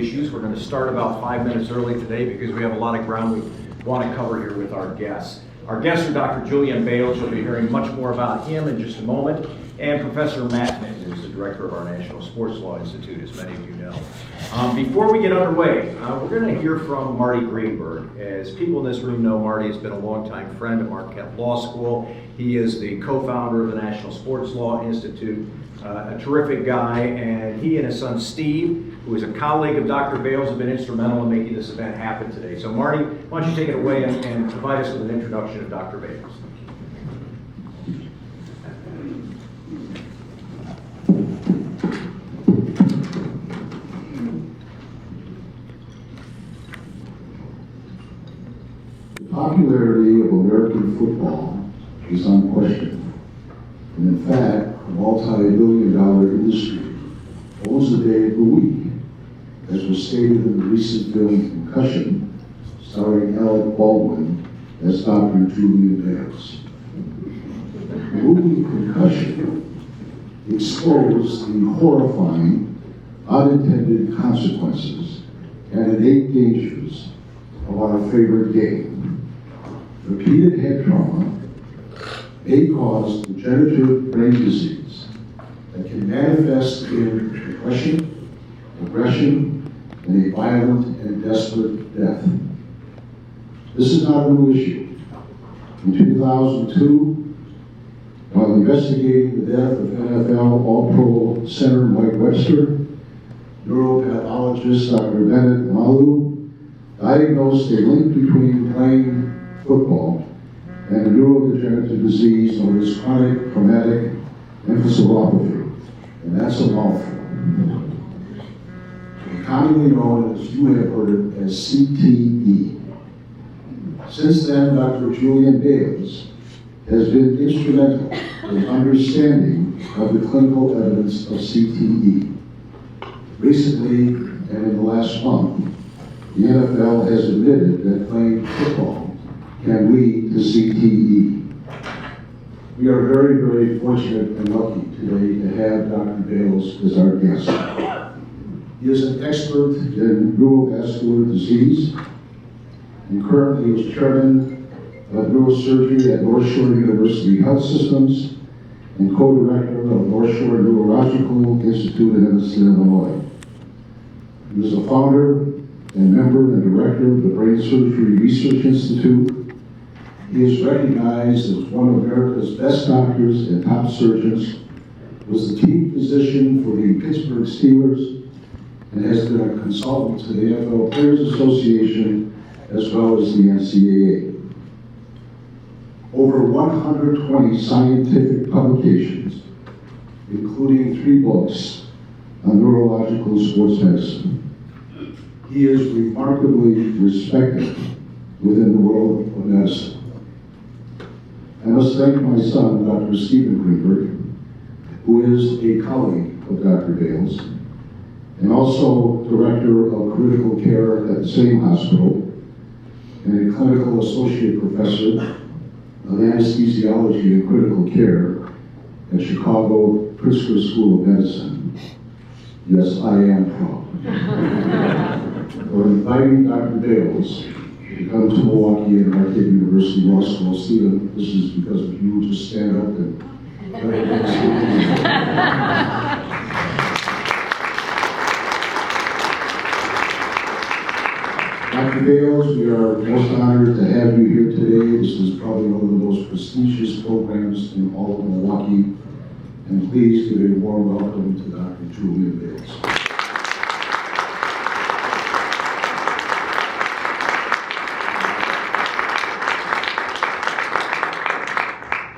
issues. We're going to start about 5 minutes early today because we have a lot of ground we want to cover here with our guests. Our guests are Dr. Julian Bailes. You'll be hearing much more about him in just a moment, and Professor Mitten, who's the director of our National Sports Law Institute, as many of you know. Before we get underway, we're going to hear from Marty Greenberg. As people in this room know, Marty has been a longtime friend of Marquette Law School. He is the co-founder of the National Sports Law Institute, a terrific guy, and he and his son Steve, who is a colleague of Dr. Bailes, have been instrumental in making this event happen today. So Marty, why don't you take it away and provide us with an introduction of Dr. Bailes. The popularity of American football is unquestioned. And in fact, a multi-billion-dollar industry owns the day of the week, as was stated in the recent film Concussion, starring Alec Baldwin as Dr. Julian Bailes. The movie Concussion exposed the horrifying, unintended consequences and innate dangers of our favorite game. Repeated head trauma may cause degenerative brain disease that can manifest in depression, aggression, and a violent and desperate death. This is not a new issue. In 2002, while investigating the death of NFL All-Pro center Mike Webster, neuropathologist Dr. Bennet Omalu diagnosed a link between playing football and a neurodegenerative disease known as chronic traumatic encephalopathy, and that's a mouthful. Commonly known, as you have heard it, as CTE. Since then, Dr. Julian Bailes has been instrumental in understanding of the clinical evidence of CTE. Recently, and in the last month, the NFL has admitted that playing football can lead to CTE. We are very, very fortunate and lucky today to have Dr. Bailes as our guest. He is an expert in neurovascular disease and currently is chairman of neurosurgery at North Shore University Health Systems and co-director of North Shore Neurological Institute in Evanston, Illinois. He is a founder and member and director of the Brain Surgery Research Institute. He is recognized as one of America's best doctors and top surgeons, was the team physician for the Pittsburgh Steelers, and has been a consultant to the NFL Players Association as well as the NCAA. Over 120 scientific publications, including 3 books on neurological sports medicine. He is remarkably respected within the world of medicine. I must thank my son, Dr. Stephen Greenberg, who is a colleague of Dr. Bailes, and also director of critical care at the same hospital, and a clinical associate professor of anesthesiology and critical care at Chicago Pritzker School of Medicine. Yes, I am proud. For inviting Dr. Bailes to come to Milwaukee and Marquette University Law School. Stephen, this is because of you. Just stand up and Dr. Bailes, we are most honored to have you here today. This is probably one of the most prestigious programs in all of Milwaukee. And please give a warm welcome to Dr. Julian Bailes.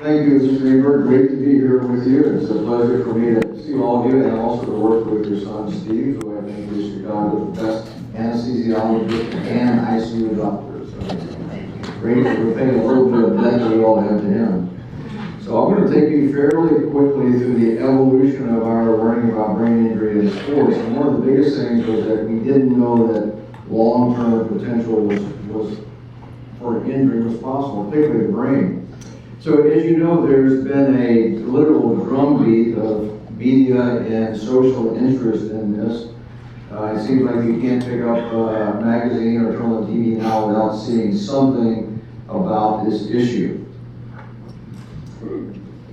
Thank you, Mr. Greenberg. Great to be here with you. It's a pleasure for me to see all of you and also to work with your son, Steve, who I think is regarded as the best anesthesiologist and ICU doctor. So great that we're paying a little bit of debt that we all have to him. So I'm going to take you fairly quickly through the evolution of our learning about brain injury in sports. And one of the biggest things was that we didn't know that long-term potential was for injury was possible, particularly the brain. So as you know, there's been a literal drumbeat of media and social interest in this. It seems like you can't pick up a magazine or turn on TV now without seeing something about this issue.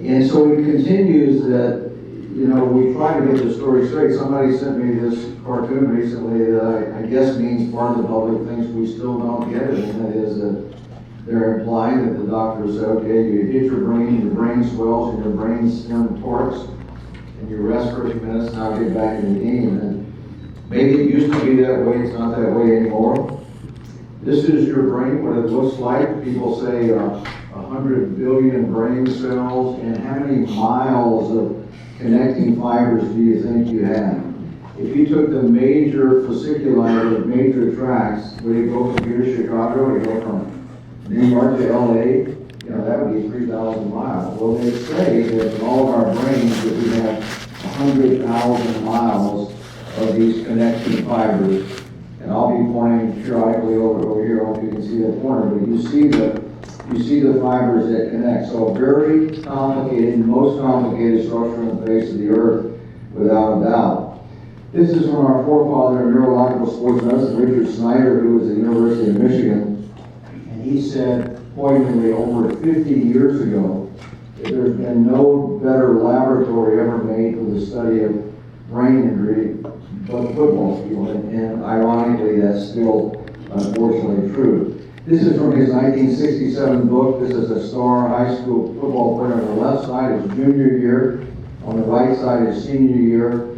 And so it continues that, you know, we try to get the story straight. Somebody sent me this cartoon recently that I guess means part of the public thinks we still don't get it, and that is that they're implying that the doctor said, okay, you hit your brain swells, and your brain stem torques, and you rest for a few minutes, now get back in the game. And maybe it used to be that way, it's not that way anymore. This is your brain, what it looks like. People say 100 billion brain cells, and how many miles of connecting fibers do you think you have? If you took the major fasciculi, the major tracks, where you go from here to Chicago, you go from New York to LA, you know, that would be 3,000 miles. Well, they say that in all of our brains that we have 100,000 miles of these connecting fibers. And I'll be pointing periodically over here, I hope you can see that corner, but you see the fibers that connect. So a very complicated, most complicated structure on the face of the earth, without a doubt. This is from our forefather in neurological sports medicine, Richard Snyder, who was at the University of Michigan. And he said, poignantly, over 50 years ago, that there's been no better laboratory ever made for the study of brain injury but the football field. And ironically, that's still unfortunately true. This is from his 1967 book. This is a star high school football player. On the left side is junior year. On the right side is senior year.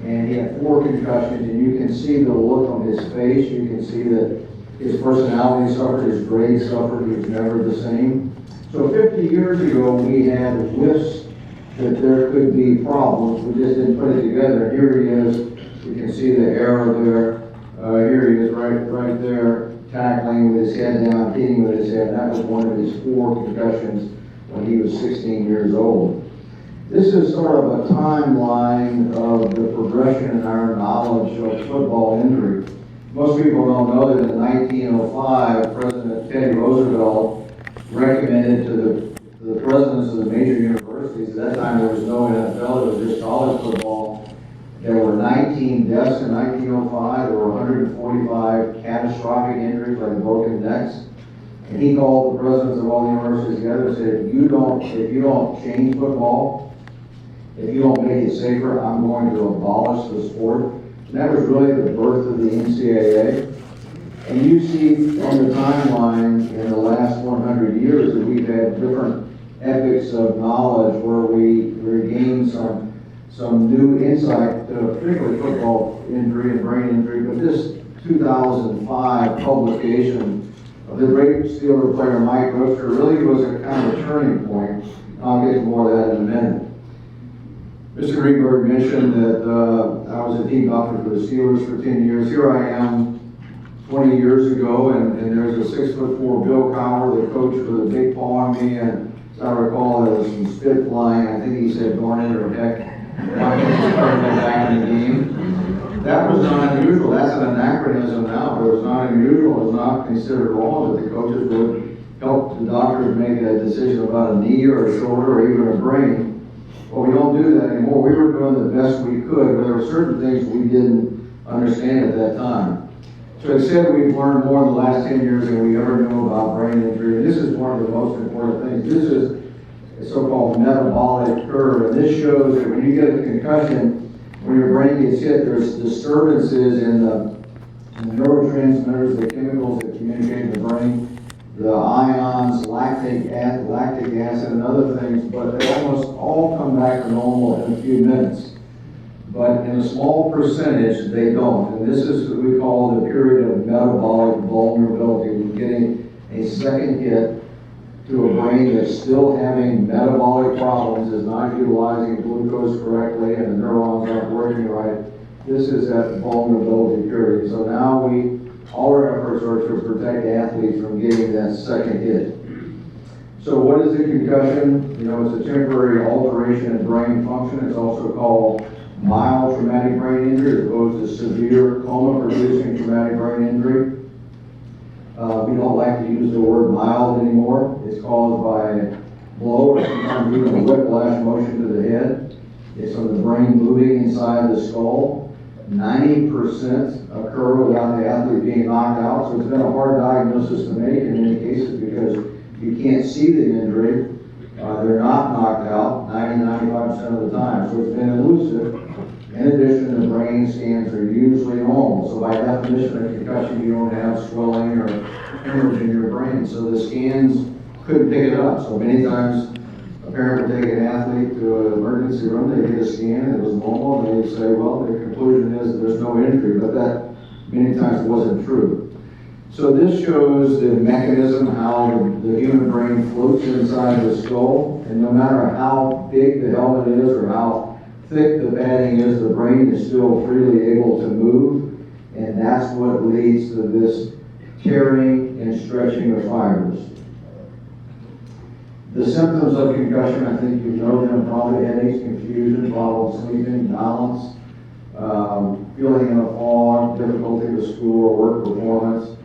And he had 4 concussions, and you can see the look on his face. You can see that his personality suffered, his grades suffered, he was never the same. So 50 years ago, we had whiffs that there could be problems. We just didn't put it together. Here he is. You can see the arrow there. Here he is right there, tackling with his head down, hitting with his head. That was one of his 4 concussions when he was 16 years old. This is sort of a timeline of the progression in our knowledge of football injury. Most people don't know that in 1905, President Teddy Roosevelt recommended to the presidents of the major universities, at that time there was no NFL, it was just college football. There were 19 deaths in 1905, there were 145 catastrophic injuries like broken necks. And he called the presidents of all the universities together and said, if you don't change football, if you don't make it safer, I'm going to abolish the sport. And that was really the birth of the NCAA. And you see on the timeline in the last 100 years that we've had different epochs of knowledge where we regained some new insight, particularly football injury and brain injury. But this 2005 publication of the great Steeler player Mike Roaster really was a kind of a turning point. I'll get to more of that in a minute. Mr. Greenberg mentioned that I was a team doctor for the Steelers for 10 years. Here I am 20 years ago, and there's a 6'4" Bill Cowher, the coach, with a big paw on me, and as I recall, there was some spit flying. I think he said, darn it, or heck, why can't you start me back in the game? That was not unusual. That's an anachronism now, but it was not unusual. It was not considered wrong that the coaches would help the doctors make a decision about a knee or a shoulder or even a brain. Well, we don't do that anymore. We were doing the best we could, but there were certain things we didn't understand at that time. So I said we've learned more in the last 10 years than we ever knew about brain injury. And this is one of the most important things. This is a so-called metabolic curve. And this shows that when you get a concussion, when your brain gets hit, there's disturbances in the neurotransmitters, the chemicals that communicate in the brain, the ions, lactic acid, and other things, but they almost all come back to normal in a few minutes. But in a small percentage, they don't. And this is what we call the period of metabolic vulnerability. We're getting a second hit to a brain that's still having metabolic problems, is not utilizing glucose correctly, and the neurons aren't working right. This is that vulnerability period. So now all our efforts are to protect athletes from getting that second hit. So what is a concussion? You know, it's a temporary alteration in brain function. It's also called mild traumatic brain injury as opposed to severe coma-producing traumatic brain injury. We don't like to use the word mild anymore. It's caused by a blow or sometimes even a whiplash motion to the head. It's from the brain moving inside the skull. 90% occur without the athlete being knocked out. So it's been a hard diagnosis to make in many cases because you can't see the injury. They're not knocked out 90-95% of the time. So it's been elusive. In addition, the brain scans are usually normal. So by definition of concussion, you don't have swelling or hemorrhage in your brain. So the scans couldn't pick it up. So many times a parent would take an athlete to an emergency room, they get a scan, it was normal, and they'd say, well, the conclusion is that there's no injury, but that many times wasn't true. So this shows the mechanism, how the human brain floats inside the skull, and no matter how big the helmet is or how thick the padding is, the brain is still freely able to move, and that's what leads to this tearing and stretching of fibers. The symptoms of concussion, I think you know them probably: headaches, confusion, trouble sleeping, balance, feeling in a fog, difficulty with school or work performance.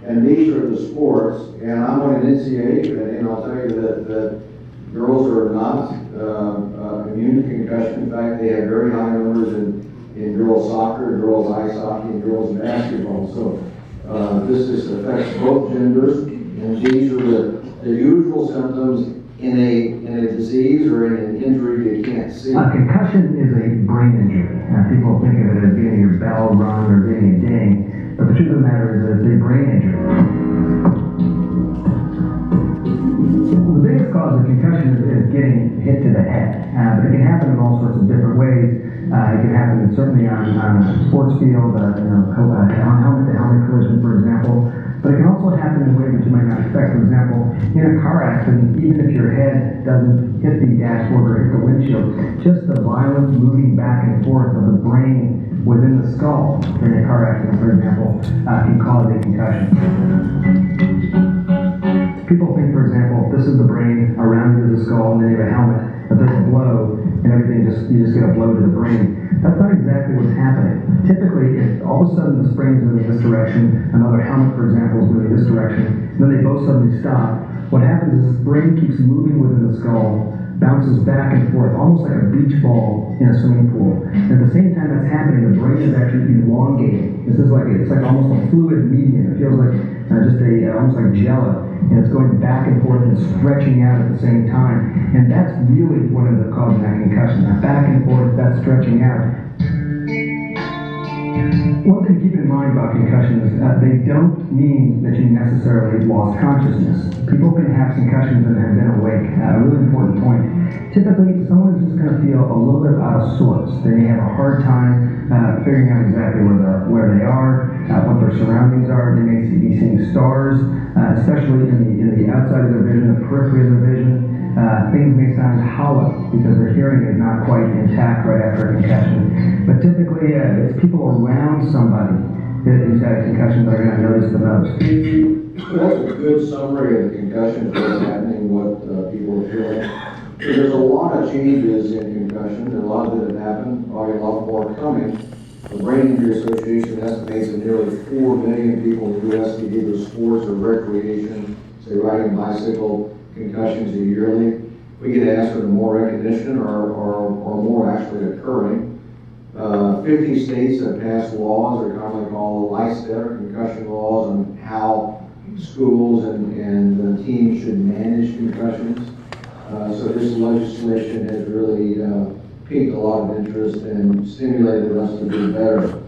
And these are the sports, and I'm on an NCAA committee, and I'll tell you that girls are not immune to concussion. In fact, they have very high numbers in girls soccer, girls ice hockey, and girls basketball. So this affects both genders, and these are the usual symptoms in a disease or in an injury you can't see. Concussion is a brain injury. People think of it as getting your bell rung or getting a ding, but the truth of the matter is that it's a brain injury. The biggest cause of concussion is getting hit to the head, but it can happen in all sorts of different ways. It can happen certainly on a sports field, on helmet-to-helmet collision, for example. But it can also happen in ways that you might not expect. For example, in a car accident, even if your head doesn't hit the dashboard or hit the windshield, just the violent moving back and forth of the brain within the skull during a car accident, for example, can cause a concussion. People think, for example, if this is the brain, around you is the skull, and then you have a helmet, that there's a blow, and everything you just get a blow to the brain. That's not exactly what's happening. Typically, if all of a sudden this brain is moving this direction, another helmet, for example, is moving this direction, and then they both suddenly stop, what happens is this brain keeps moving within the skull, bounces back and forth, almost like a beach ball in a swimming pool. And at the same time that's happening, the brain is actually elongating. It's like almost a fluid medium. It feels like almost like jello, and it's going back and forth and stretching out at the same time. And that's really what ends up causing that concussion. That back and forth, that stretching out. One thing to keep in mind about concussions, they don't mean that you necessarily lost consciousness. People can have concussions and have been awake. A really important point. Typically, someone is just going to feel a little bit out of sorts. They may have a hard time figuring out exactly where they are, what their surroundings are. They may be seeing stars, especially in the outside of their vision, the periphery of their vision. Things may sound hollow because their hearing is not quite intact right after a concussion. But typically, it's people around somebody who's had a concussion that are going to notice the most. That's a good summary of the concussion, what's happening, what people are feeling. So there's a lot of changes in concussion, and a lot that have happened, probably a lot more coming. The Brain Injury Association estimates that nearly 4 million people in the U.S. get either sports or recreation, say riding a bicycle, concussions yearly. We get asked for more recognition or more actually occurring. 50 states have passed laws, or commonly called LICET, or concussion laws, on how schools and teams should manage concussions. So this legislation has really piqued a lot of interest and stimulated us to do better.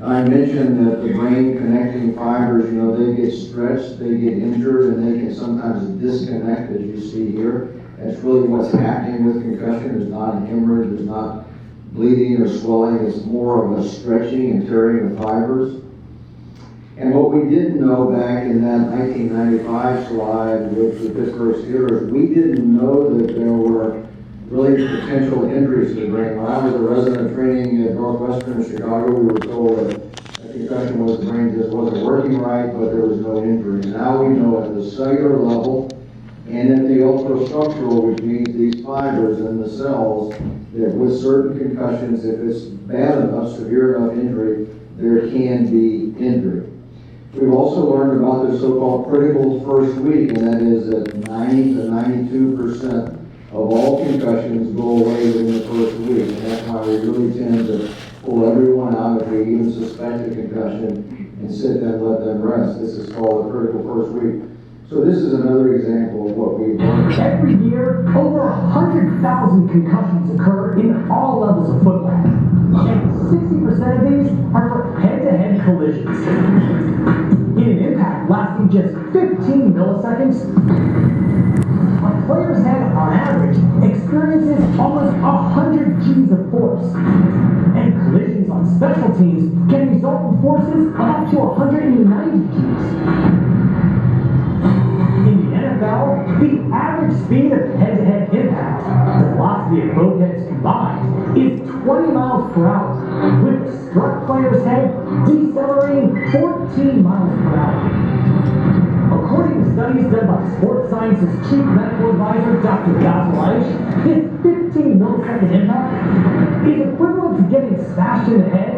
I mentioned that the brain connecting fibers, they get stretched, they get injured, and they can sometimes disconnect, as you see here. That's really what's happening with concussion. There's not a hemorrhage, there's not bleeding or swelling. It's more of a stretching and tearing of fibers. And what we didn't know back in that 1995 slide with the Pittsburgh Steelers, we didn't know that there were really potential injuries to the brain. When I was a resident training at Northwestern in Chicago, we were told that a concussion was the brain just wasn't working right, but there was no injury. Now we know at the cellular level and at the ultrastructural, which means these fibers in the cells, that with certain concussions, if it's bad enough, severe enough injury, there can be injury. We've also learned about the so-called critical first week, and that is that 90 to 92% of all concussions go away within the first week, and that's why we really tend to pull everyone out if they even suspect a concussion, and sit them, let them rest. This is called the critical first week. So this is another example of what we've learned. Every year, over 100,000 concussions occur in all levels of football, and 60% of these are for head-to-head collisions. In an impact lasting just 15 milliseconds, a player's head, on average, experiences almost 100 Gs of force, and collisions on special teams can result in forces of up to 190 Gs. In the NFL, the average speed of head-to-head impact, the velocity of both heads combined, is 20 miles per hour, with the struck player's head decelerating 14 miles per hour. According to studies done by Sports Science's Chief Medical Advisor, Dr. Bailes, this 15 millisecond impact is equivalent to getting smashed in the head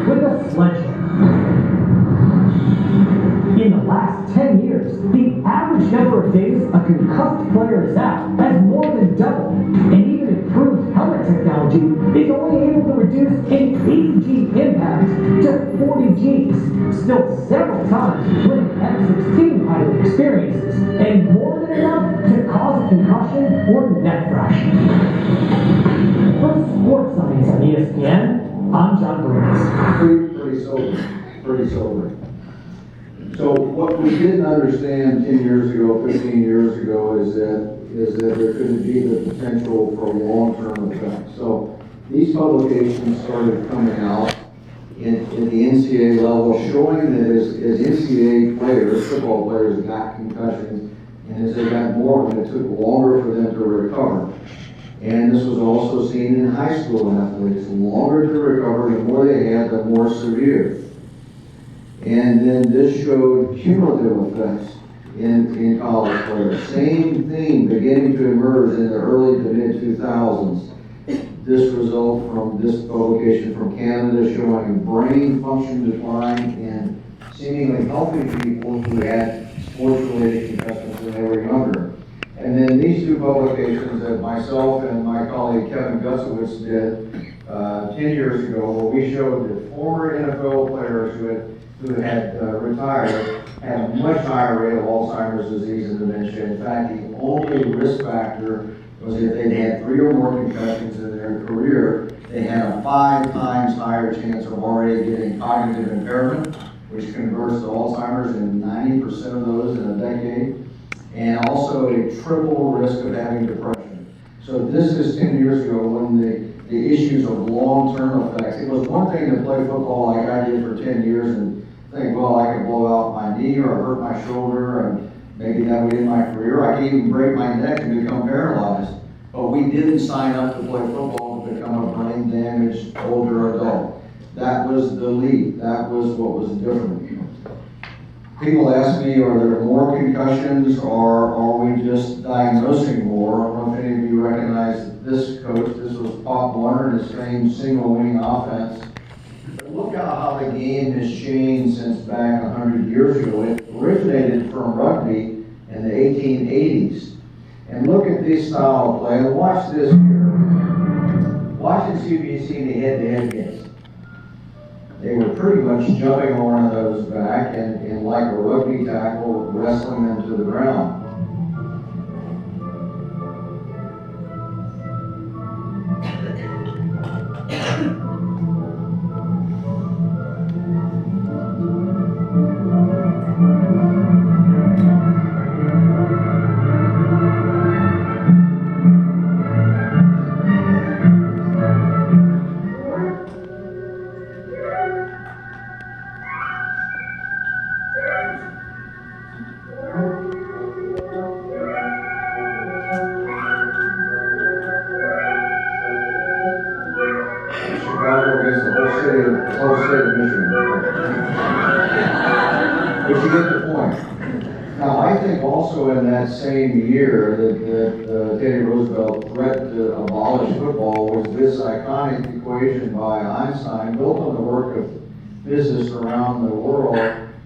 with a sledgehammer. In the last 10 years, the average number of days a concussed player is out has more than doubled, and even improved helmet technology is only able to reduce an 80G impact to 40 Gs, still several times what an F-16 pilot experiences, and more than enough to cause a concussion or neck fracture. For Sports Science on ESPN, I'm John Burns. Pretty sobering. So what we didn't understand 10 years ago, 15 years ago, is that there could be the potential for long-term effects. So these publications started coming out in the NCAA level, showing that as NCAA players, football players, got concussions, and as they got more, it took longer for them to recover. And this was also seen in high school athletes. The longer to recover, the more they had, the more severe. And then this showed cumulative effects in college players. Same thing beginning to emerge in the early to mid-2000s. This result from this publication from Canada showing brain function decline in seemingly healthy people who had sports-related concussions when they were younger. And then these two publications that myself and my colleague Kevin Gutzowitz did 10 years ago, where we showed that former NFL players who had retired had a much higher rate of Alzheimer's disease and dementia. In fact, the only risk factor was if they'd had 3 or more concussions in their career, they had a 5 times higher chance of already getting cognitive impairment, which converts to Alzheimer's in 90% of those in a decade, and also a triple risk of having depression. So this is 10 years ago when the issues of long-term effects. It was one thing to play football like I did for 10 years and think, well, I could blow out my knee or hurt my shoulder and maybe that would end my career. I could even break my neck and become paralyzed. But we didn't sign up to play football to become a brain-damaged older adult. That was the leap. That was what was different. People ask me, are there more concussions or are we just diagnosing more? I don't know if any of you recognize this coach. This was Pop Warner and his famed single-wing offense. But look at how the game has changed since back 100 years ago. It originated from rugby in the 1880s. And look at this style of play. And watch this here. Watch and see if you see any head-to-head games. They were pretty much jumping on one another's back and like a rugby tackle, wrestling them to the ground. But you get the point. Now, I think also in that same year that Teddy Roosevelt threat to abolish football was this iconic equation by Einstein, built on the work of physicists around the world,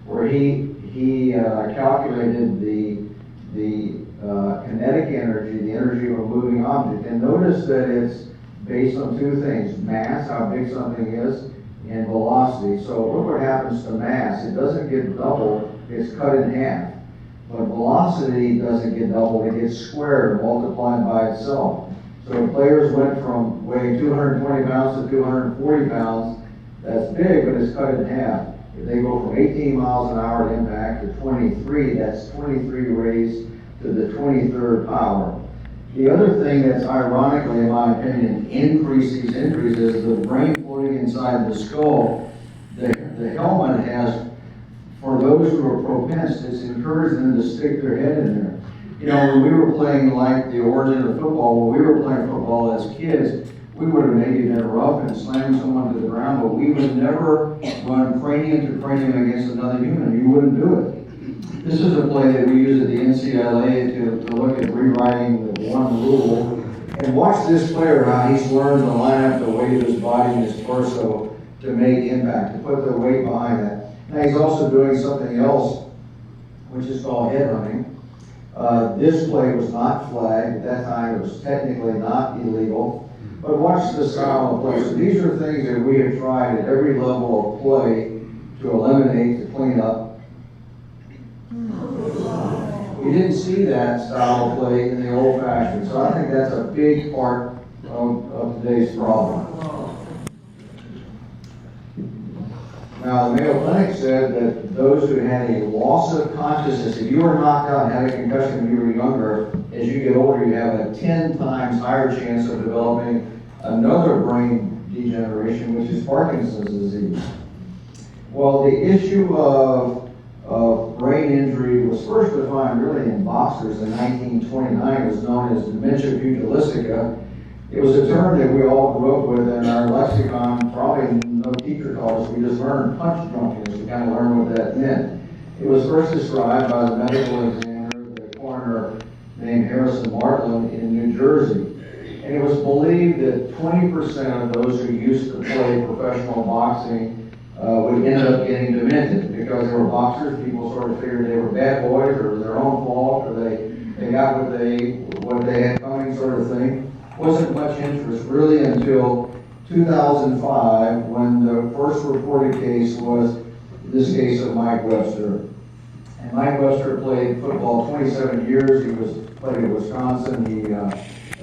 where he calculated the kinetic energy, the energy of a moving object, and notice that it's based on two things: mass, how big something is, and velocity. So look what happens to mass. It doesn't get doubled, it's cut in half. But velocity doesn't get doubled, it gets squared, multiplied by itself. So if players went from weighing 220 pounds to 240 pounds, that's big, but it's cut in half. If they go from 18 miles an hour at impact to 23, that's 23 raised to the 23rd power. The other thing that's ironically, in my opinion, increases these injuries is the brain floating inside the skull. The helmet has, for those who are propense, it's encouraged them to stick their head in there. You know, when we were playing, like the origin of football, when we were playing football as kids, we would have maybe been rough and slammed someone to the ground, but we would never run cranium to cranium against another human. You wouldn't do it. This is a play that we use at the NCAA to look at rewriting the one rule. And watch this player, how he's learned to line up the weight of his body and his torso to make impact, to put the weight behind that. Now he's also doing something else, which is called head running. This play was not flagged. At that time, it was technically not illegal. But watch the style of play. So these are things that we have tried at every level of play to eliminate, to clean up. We didn't see that style of play in the old fashioned. So I think that's a big part of today's problem. Now, the Mayo Clinic said that those who had a loss of consciousness, if you were knocked out and had a concussion when you were younger, as you get older, you have a 10 times higher chance of developing another brain degeneration, which is Parkinson's disease. Well, the issue of brain injury was first defined really in boxers in 1929. It was known as dementia pugilistica. It was a term that we all grew up with in our lexicon. Probably no teacher taught us. We just learned punch drunkenness. We kind of learned what that meant. It was first described by the medical examiner, the coroner named Harrison Martland in New Jersey. And it was believed that 20% of those who used to play professional boxing would end up getting demented because they were boxers. People sort of figured they were bad boys, or it was their own fault, or they got what they had coming, sort of thing. Wasn't much interest really until 2005, when the first reported case was this case of Mike Webster. And Mike Webster played football 27 years. He played at Wisconsin. He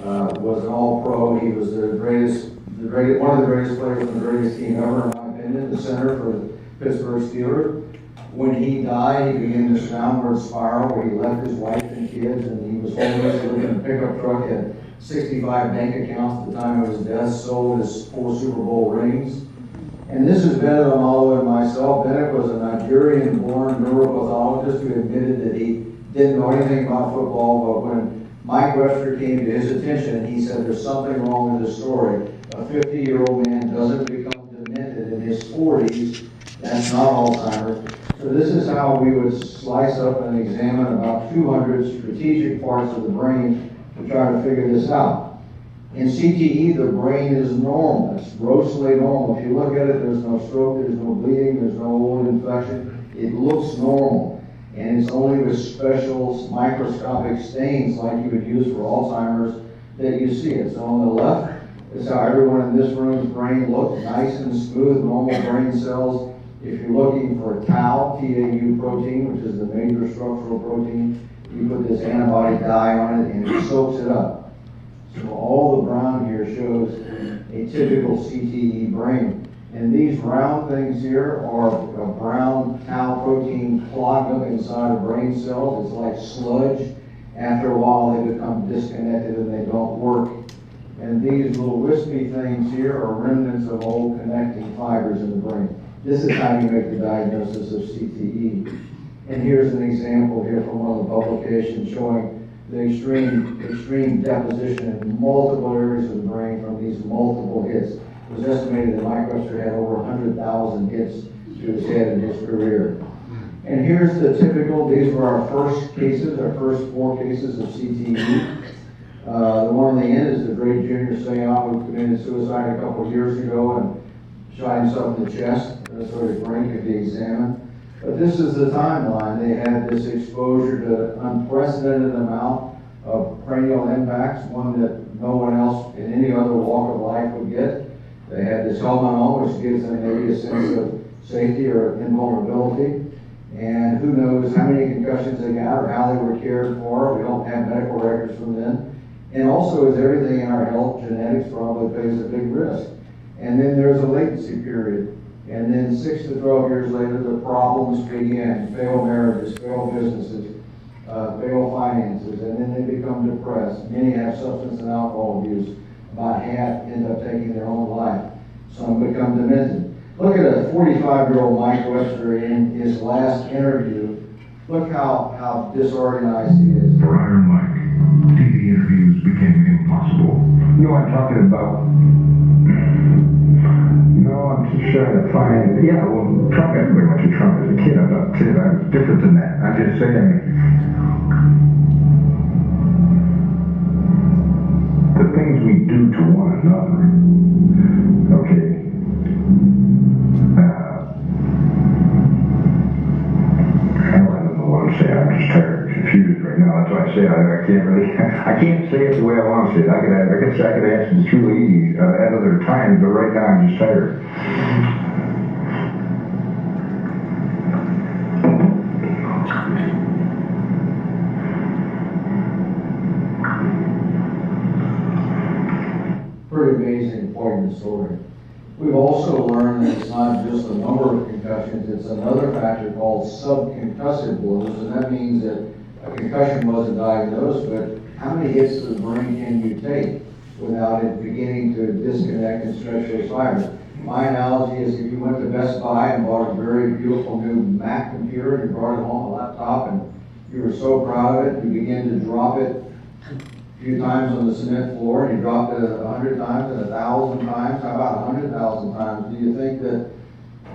was an All-Pro. He was one of the greatest players on the greatest team ever, in my opinion, the center for the Pittsburgh Steelers. When he died, he began this downward spiral where he left his wife and kids, and he was homeless, living in a pickup truck, had 65 bank accounts at the time of his death, sold his 4 Super Bowl rings. And this is Bennet Omalu and myself. Bennet was a Nigerian-born neuropathologist who admitted that he didn't know anything about football, but when Mike Webster came to his attention, he said there's something wrong with this story. A 50-year-old man doesn't become demented in his 40s. That's not Alzheimer's. So this is how we would slice up and examine about 200 strategic parts of the brain to try to figure this out. In CTE, the brain is normal. It's grossly normal. If you look at it, there's no stroke, there's no bleeding, there's no wound infection. It looks normal. And it's only with special microscopic stains like you would use for Alzheimer's that you see it. So on the left is how everyone in this room's brain looks, nice and smooth, normal brain cells. If you're looking for tau, T-A-U protein, which is the major structural protein, you put this antibody dye on it and it soaks it up. So all the brown here shows a typical CTE brain. And these round things here are a brown tau protein clogged up inside of brain cells. It's like sludge. After a while they become disconnected and they don't work. And these little wispy things here are remnants of old connecting fibers in the brain. This is how you make the diagnosis of CTE. And here's an example here from one of the publications showing the extreme deposition in multiple areas of the brain from these multiple hits. It was estimated that Mike Webster had over 100,000 hits to his head in his career. And here's the typical, these were our first cases, our first 4 cases of CTE. The one on the end is the great Junior Seau, who committed suicide a couple of years ago and shot himself in the chest. So his brain could be examined. But this is the timeline. They had this exposure to unprecedented amount of cranial impacts, one that no one else in any other walk of life would get. They had this helmet on, which gives them maybe a sense of safety or invulnerability. And who knows how many concussions they got or how they were cared for. We don't have medical records from them. And also, as everything in our health, genetics probably plays a big risk. And then there's a latency period. And then 6 to 12 years later, the problems begin. Failed marriages, failed businesses, failed finances, and then they become depressed. Many have substance and alcohol abuse. About half end up taking their own life. Some become demented. Look at a 45-year-old Mike Webster in his last interview. Look how disorganized he is. For Iron Mike, TV interviews became impossible. No, I'm talking about. No, I'm just trying to find. Yeah, well, Trump, everybody went to Trump as a kid. I'm not saying I was different than that. I'm just saying the things we do to one another. Okay. I don't know what I'm saying. I'm just tired and confused right now. That's why I say I can't say it the way I want to say it. I could answer this really easy at other times, but right now I'm just tired. Pretty amazing, poignant story. We've also learned that it's not just the number of concussions, it's another factor called subconcussive blows, and that means that a concussion wasn't diagnosed, but how many hits to the brain can you take without it beginning to disconnect and stretch those fibers? My analogy is if you went to Best Buy and bought a very beautiful new Mac computer, you brought it home, a laptop, and you were so proud of it, you began to drop it a few times on the cement floor, and you dropped it 100 times and 1,000 times, how about 100,000 times? Do you think that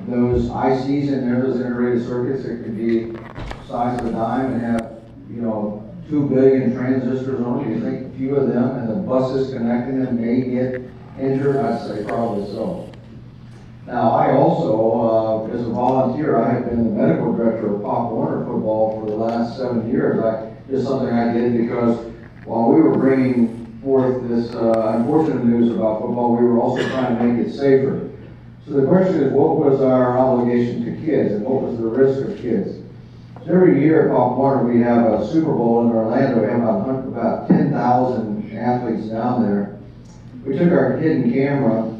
those ICs in there, those integrated circuits that could be the size of a dime and have, 2 billion transistors on it, do you think a few of them and the buses connecting them may get injured? I'd say probably so. Now, I also, as a volunteer, I have been the medical director of Pop Warner football for the last 7 years. Just something I did because while we were bringing forth this unfortunate news about football, we were also trying to make it safer. So the question is, what was our obligation to kids and what was the risk of kids? So every year at Pop Warner, we have a Super Bowl in Orlando. We have about 10,000 athletes down there. We took our hidden camera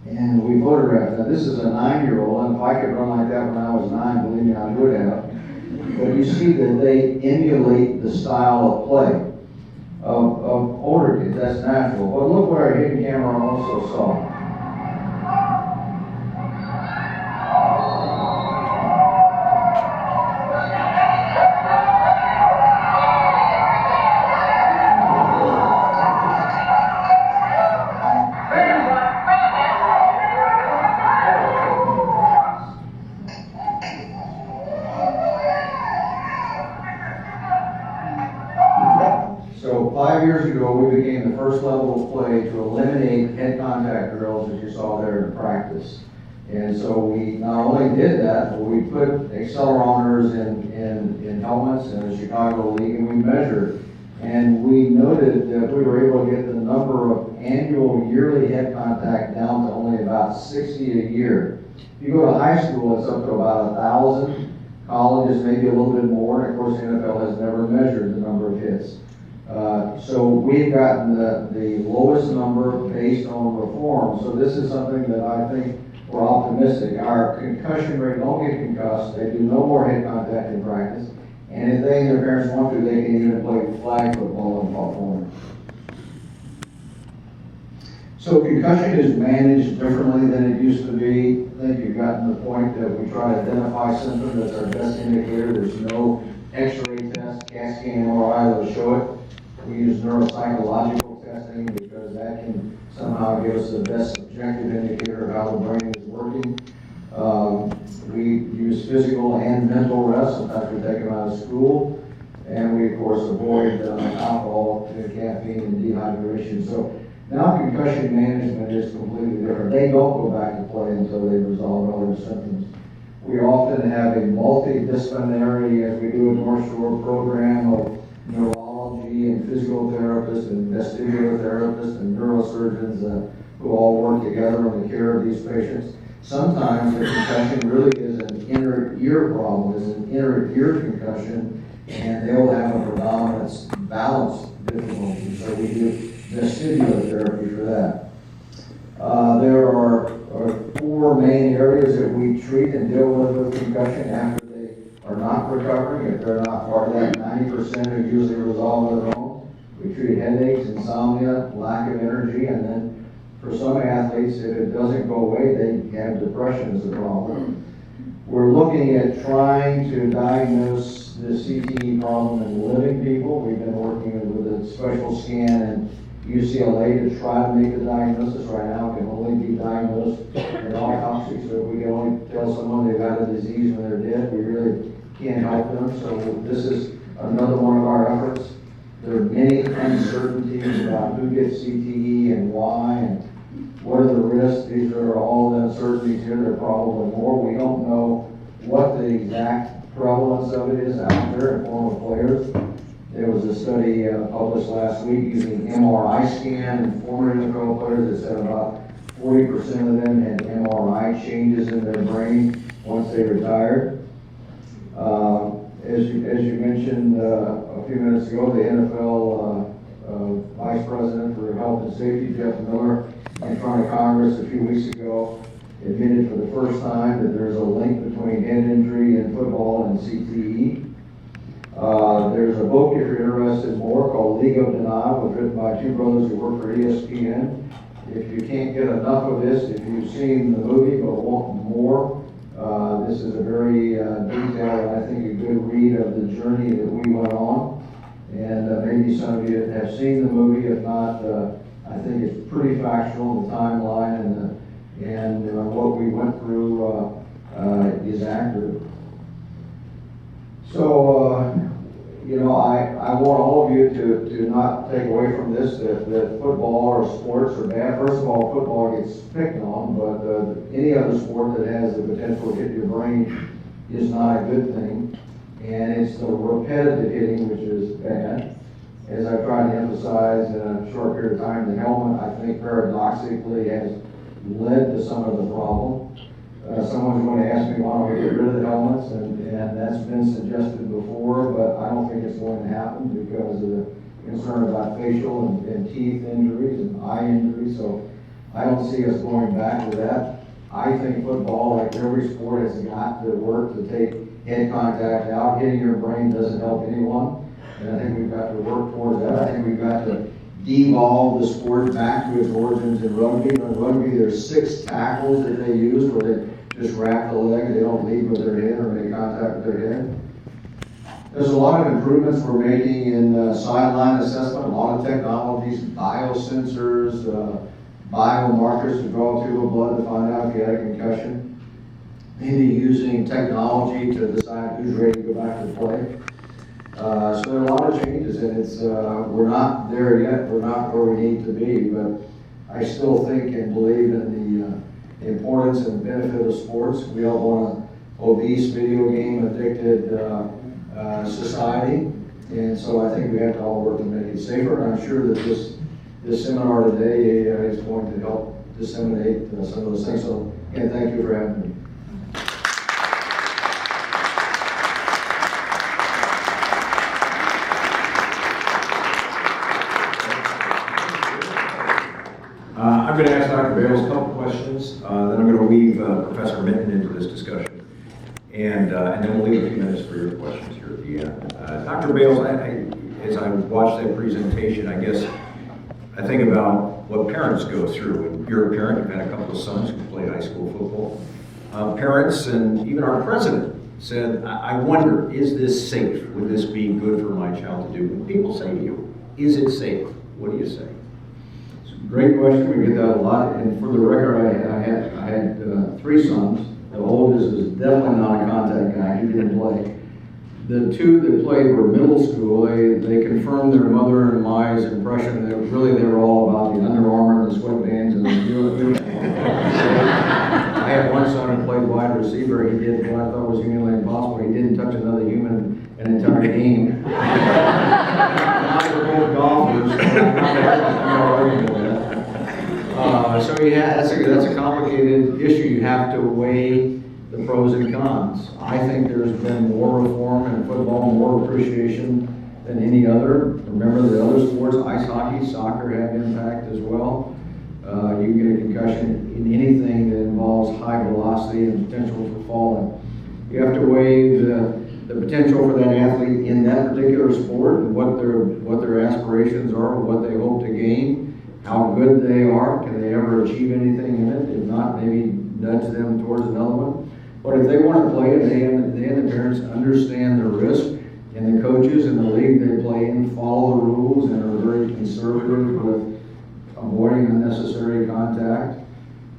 and we photographed them. This is a 9-year-old, and if I could run like that when I was 9, believe me, I would have. But you see that they emulate the style of play of older kids. That's natural. But look what our hidden camera also saw. So 5 years ago, we became the first level of play to eliminate head contact drills, as you saw there in practice. And so we not only did that, but we put accelerometers in helmets in the Chicago League, and we measured. And we noted that we were able to get the number of annual yearly head contact down to only about 60 a year. If you go to high school, it's up to about 1,000. Colleges, maybe a little bit more. And of course, the NFL has never measured the number of hits. So we've gotten the lowest number based on reform. So this is something that I think we're optimistic. Our concussion rate don't get concussed. They do no more head contact in practice. And if they and their parents want to, they can even play flag football in Pop Warner. So concussion is managed differently than it used to be. I think you've gotten the point that we try to identify symptoms. That's our best indicator. There's no X-ray test, CAT scan, MRI that'll show it. We use neuropsychological testing because that can somehow give us the best objective indicator of how the brain is working. We use physical and mental rest. Sometimes we take them out of school. And we, of course, avoid alcohol, caffeine, and dehydration. So now concussion management is completely different. They don't go back to play until they resolve all their symptoms. We often have a multidisciplinary, as we do a North Shore program of neurology and physical therapists and vestibular therapists and neurosurgeons who all work together on the care of these patients. Sometimes the concussion really is an inner ear problem, is an inner ear concussion, and they'll have a predominance balance difficulty. So we do vestibular therapy for that. There are 4 main areas that we treat and deal with concussion after they are not recovering. If they're not part of that 90% who usually resolve on their own, we treat headaches, insomnia, lack of energy, and then for some athletes, if it doesn't go away, they have depression as a problem. We're looking at trying to diagnose the CTE problem in living people. We've been working with a special scan in UCLA to try to make the diagnosis. Right now, it can only be diagnosed in autopsy, so if we can only tell someone they've had a disease when they're dead, we really can't help them. So this is another one of our efforts. There are many uncertainties about who gets CTE and why, and what are the risks. These are all the uncertainties here. There are probably more. We don't know what the exact prevalence of it is out there in former players. There was a study published last week using MRI scan in former NFL players that said about 40% of them had MRI changes in their brain once they retired. As you mentioned a few minutes ago, the NFL Vice President for Health and Safety, Jeff Miller, in front of Congress a few weeks ago, admitted for the first time that there's a link between head injury in football and CTE. There's a book, if you're interested more, called League of Denial. It was written by 2 brothers who work for ESPN. If you can't get enough of this, if you've seen the movie but want more, this is a very detailed and I think a good read of the journey that we went on. And maybe some of you have seen the movie. If not, I think it's pretty factual. The timeline and what we went through is accurate. So, I want all of you to not take away from this that football or sports are bad. First of all, football gets picked on, but any other sport that has the potential to hit your brain is not a good thing. And it's the repetitive hitting which is bad. As I've tried to emphasize in a short period of time, the helmet, I think, paradoxically has led to some of the problem. Someone's going to ask me, why don't we get rid of the helmets? And that's been suggested before, but I don't think it's going to happen because of the concern about facial and teeth injuries and eye injuries. So I don't see us going back to that. I think football, like every sport, has got to work to take head contact out. Hitting your brain doesn't help anyone. And I think we've got to work towards that. I think we've got to devolve the sport back to its origins in rugby. In rugby, there's 6 tackles that they use where they just wrap the leg, they don't lead with their head or make contact with their head. There's a lot of improvements we're making in sideline assessment, a lot of technologies, biosensors, biomarkers to draw tube of blood to find out if you had a concussion. Maybe using technology to decide who's ready to go back to play. So there are a lot of changes, and it's we're not there yet. We're not where we need to be, but I still think and believe in the importance and benefit of sports. We don't want an obese, video game addicted society, and so I think we have to all work to make it safer. And I'm sure that this seminar today is going to help disseminate some of those things. So again, thank you for having me. I'm going to ask Dr. Bailes a couple questions, then I'm going to weave Professor Mitten into this discussion, and then we'll leave a few minutes for your questions here at the end. Dr. Bailes, as I watched that presentation, I guess I think about what parents go through. And you're a parent, you've had a couple of sons who played high school football. Parents and even our president said, I wonder, is this safe? Would this be good for my child to do? When people say to you, is it safe? What do you say? Great question. We get that a lot. And for the record, I had 3 sons. The oldest was definitely not a contact guy. He didn't play. The 2 that played were middle school. They confirmed their mother and my's impression that they were all about the Under Armour and the sweatbands and the uniform. I had one son who played wide receiver. He did what I thought was humanly impossible. He didn't touch another human an entire game. Now they're both golfers. So yeah, that's a complicated issue. You have to weigh the pros and cons. I think there's been more reform in football, more appreciation than any other. Remember the other sports, ice hockey, soccer had impact as well. You can get a concussion in anything that involves high velocity and potential for falling. You have to weigh the potential for that athlete in that particular sport and what their aspirations are, what they hope to gain, how good they are, can they ever achieve anything in it? If not, maybe nudge them towards another one. But if they want to play it, they and the parents understand the risk, and the coaches in the league they play in follow the rules and are very conservative with avoiding unnecessary contact.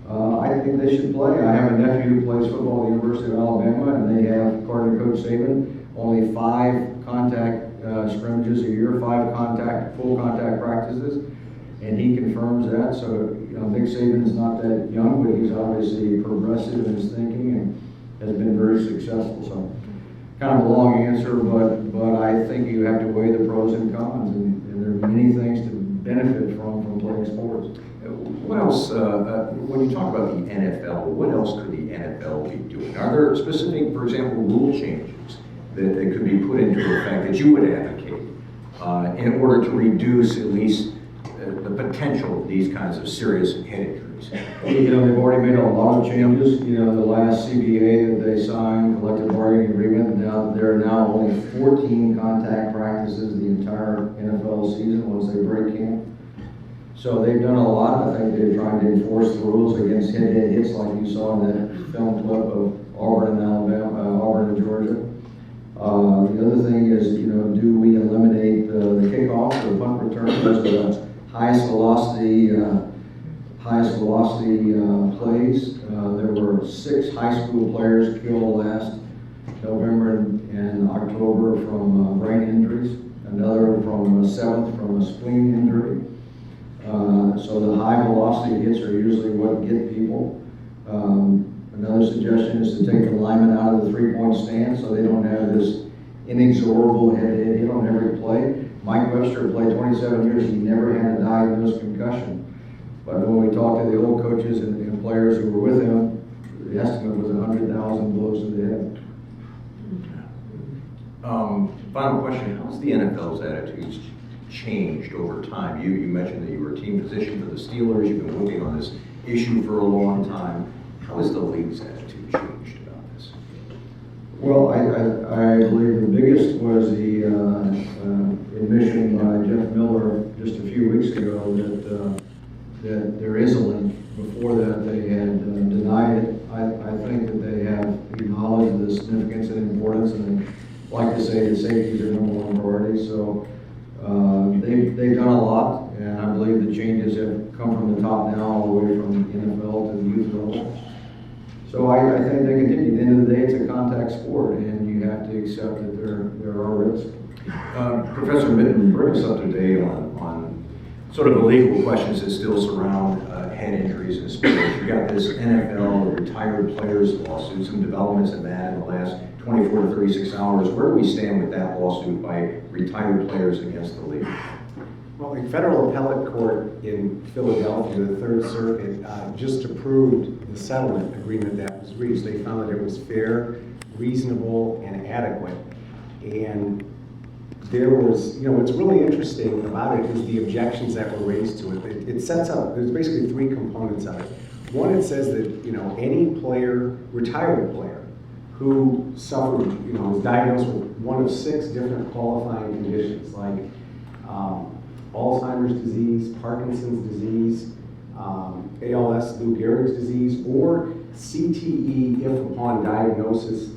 I think they should play. I have a nephew who plays football at the University of Alabama, and they have, according to Coach Saban, only 5 contact scrimmages a year, 5 full contact practices, and he confirms that. So, Big Saban's not that young, but he's obviously progressive in his thinking and has been very successful. So, kind of a long answer, but I think you have to weigh the pros and cons, and there are many things to benefit from playing sports. What else, when you talk about the NFL, what else could the NFL be doing? Are there specific, for example, rule changes that could be put into effect that you would advocate in order to reduce at least the potential of these kinds of serious head injuries? They've already made a lot of changes. The last CBA that they signed, collective bargaining agreement, there are now only 14 contact practices the entire NFL season once they break camp. So they've done a lot. I think they're trying to enforce the rules against head-to-head hits like you saw in that film clip of Auburn and Alabama, Auburn and Georgia. The other thing is, do we eliminate the kickoff or punt return as the highest velocity plays? There were 6 high school players killed last November and October from brain injuries. Another from 7th from a spleen injury. So the high velocity hits are usually what get people. Another suggestion is to take the lineman out of the 3-point stand so they don't have this inexorable head-to-head hit on every play. Mike Webster played 27 years. He never had a diagnosed concussion. But when we talked to the old coaches and players who were with him, the estimate was 100,000 blows to the head. Final question, how's the NFL's attitudes changed over time? You mentioned that you were a team physician for the Steelers. You've been working on this issue for a long time. How has the league's attitude changed about this? Well, I believe the biggest was the admission by Jeff Miller just a few weeks ago that there is a link. Before that, they had denied it. I think that they have acknowledged the significance and importance, and they like to say that safety is their #1 priority. So they've done a lot, and I believe the changes have come from the top down all the way from the NFL to the youth level. So I think they continue. At the end of the day, it's a contact sport, and you have to accept that there are risks. Professor Mitten, bring us up to date on sort of the legal questions that still surround head injuries in sports. You've got this NFL retired players lawsuit, some developments in that in the last 24 to 36 hours. Where do we stand with that lawsuit by retired players against the league? Well, the federal appellate court in Philadelphia, the Third Circuit, just approved the settlement agreement that was reached. They found that it was fair, reasonable, and adequate. And there was, what's really interesting about it is the objections that were raised to it. It sets up, there's basically 3 components of it. One, it says that, any player, retired player, who suffered, was diagnosed with one of 6 different qualifying conditions, like Alzheimer's disease, Parkinson's disease, ALS, Lou Gehrig's disease, or CTE if upon diagnosis,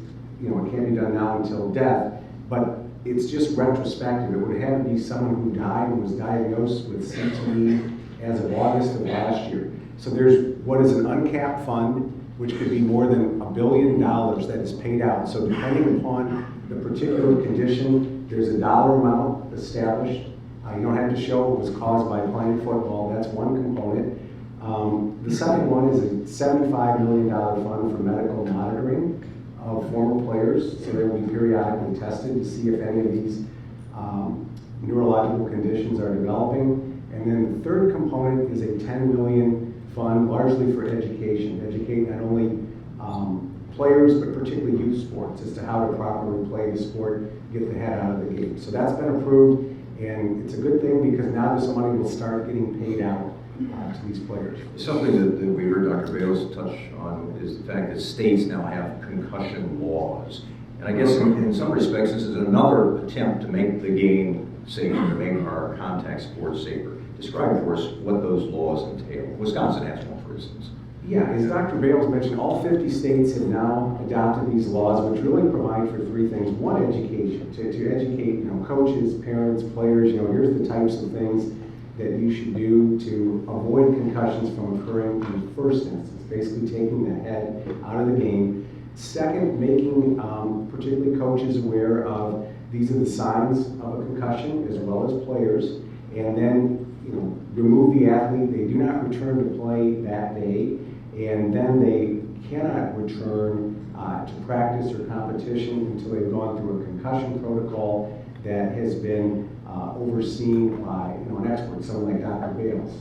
it can't be done now until death, but it's just retrospective. It would have to be someone who died and was diagnosed with CTE as of August of last year. So there's what is an uncapped fund, which could be more than $1 billion that is paid out. So depending upon the particular condition, there's a dollar amount established. You don't have to show it was caused by playing football. That's one component. The second one is a $75 million fund for medical monitoring of former players. So they will be periodically tested to see if any of these neurological conditions are developing. And then the third component is a $10 million fund, largely for education. Educate not only players, but particularly youth sports, as to how to properly play the sport, get the head out of the game. So that's been approved, and it's a good thing because now this money will start getting paid out to these players. Something that we heard Dr. Bailes touch on is the fact that states now have concussion laws. And I guess in some respects, this is another attempt to make the game safer, to make our contact sports safer. Describe for us what those laws entail. Wisconsin has one, for instance. Yeah, as Dr. Bailes mentioned, all 50 states have now adopted these laws, which really provide for three things. One, education, to educate coaches, parents, players, here's the types of things that you should do to avoid concussions from occurring in the first instance, basically taking the head out of the game. Second, making particularly coaches aware of these are the signs of a concussion as well as players, and then remove the athlete. They do not return to play that day, and then they cannot return to practice or competition until they've gone through a concussion protocol that has been overseen by an expert, someone like Dr. Bailes.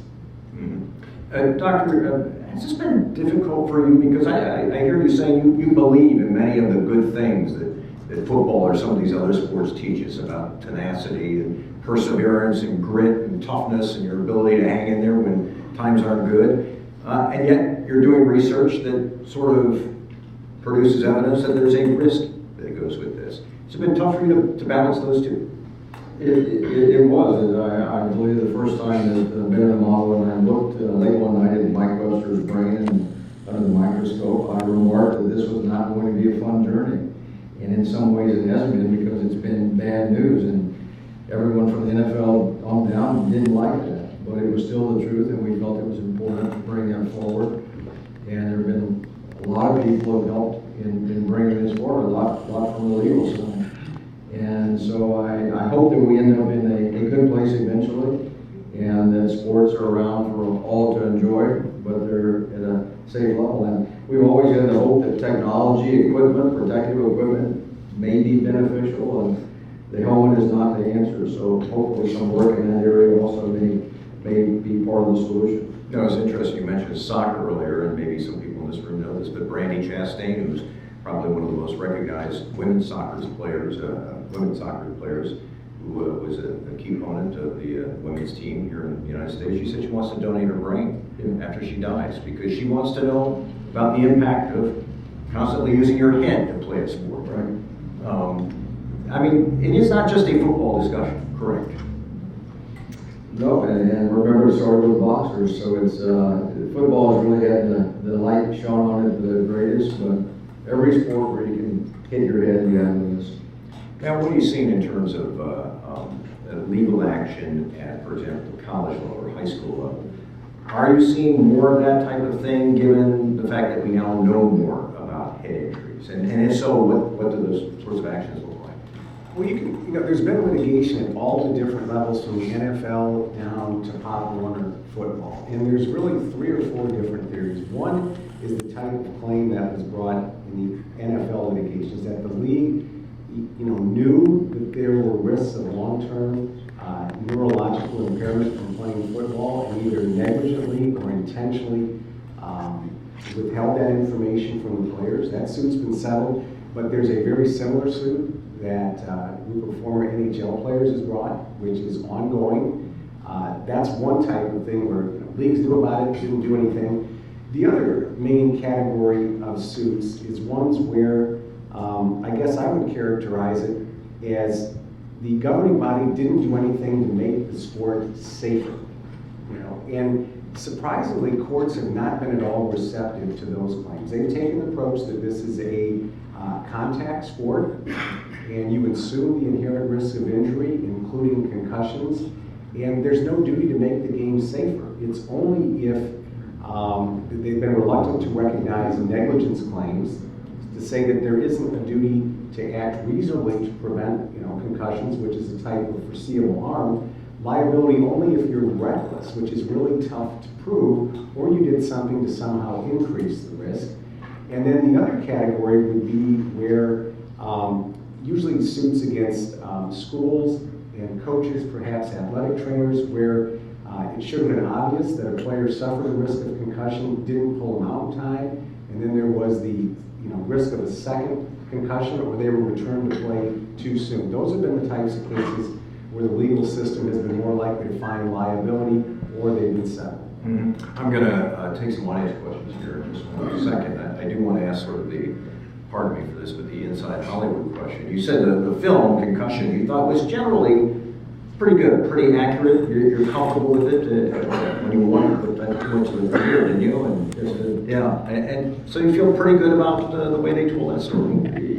Mm-hmm. Doctor, has this been difficult for you? Because I hear you saying you believe in many of the good things that football or some of these other sports teach us about tenacity and perseverance and grit and toughness and your ability to hang in there when times aren't good. And yet you're doing research that sort of produces evidence that there's a risk that goes with this. Has it been tough for you to balance those two? It was. I believe the first time that Bennet Omalu and I looked late one night at Mike Webster's brain and under the microscope, I remarked that this was not going to be a fun journey. And in some ways it hasn't been, because it's been bad news, and everyone from the NFL on down didn't like that. But it was still the truth, and we felt it was important to bring that forward. And there have been a lot of people who have helped in bringing this forward, a lot from the legal side. And so I hope that we end up in a good place eventually, and that sports are around for all to enjoy, but they're at a safe level. And we've always had the hope that technology, equipment, protective equipment may be beneficial, and the helmet is not the answer. So hopefully some work in that area also may be part of the solution. It's interesting you mentioned soccer earlier, and maybe some people in this room know this, but Brandy Chastain, who's probably one of the most recognized women's soccer players, who was a key opponent of the women's team here in the United States. She said she wants to donate her brain after she dies because she wants to know about the impact of constantly using your head to play a sport, right? It is not just a football discussion, correct? No, and remember it started with boxers, so it's football has really had the light shone on it the greatest, but every sport where you can hit your head, you have this. Now, what are you seeing in terms of legal action at, for example, college level or high school level? Are you seeing more of that type of thing, given the fact that we now know more about head injuries? And if so, what do those sorts of actions look like? Well, there's been litigation at all the different levels, from the NFL down to Pop Warner football, and there's really 3 or 4 different theories. One is the type of claim that was brought in the NFL litigations, that the league knew that there were risks of long-term neurological impairment from playing football, and either negligently or intentionally withheld that information from the players. That suit's been settled, but there's a very similar suit that a group of former NHL players has brought, which is ongoing. That's one type of thing where leagues knew about it, didn't do anything. The other main category of suits is ones where I guess I would characterize it as the governing body didn't do anything to make the sport safer. And surprisingly, courts have not been at all receptive to those claims. They've taken the approach that this is a contact sport, and you assume the inherent risk of injury, including concussions, and there's no duty to make the game safer. It's only if they've been reluctant to recognize negligence claims, to say that there isn't a duty to act reasonably to prevent concussions, which is a type of foreseeable harm. Liability only if you're reckless, which is really tough to prove, or you did something to somehow increase the risk. And then the other category would be where usually suits against schools and coaches, perhaps athletic trainers, where It should have been obvious that a player suffered a risk of concussion, didn't pull him out in time, and then there was the risk of a second concussion, or they were returned to play too soon. Those have been the types of cases where the legal system has been more likely to find liability, or they've been settled. I'm going to take some audience questions here in just one second. I do want to ask sort of pardon me for this, but the inside Hollywood question. You said the film Concussion you thought was generally pretty good, pretty accurate. You're comfortable with it when you went to the theater, didn't you? And so you feel pretty good about the way they told that story.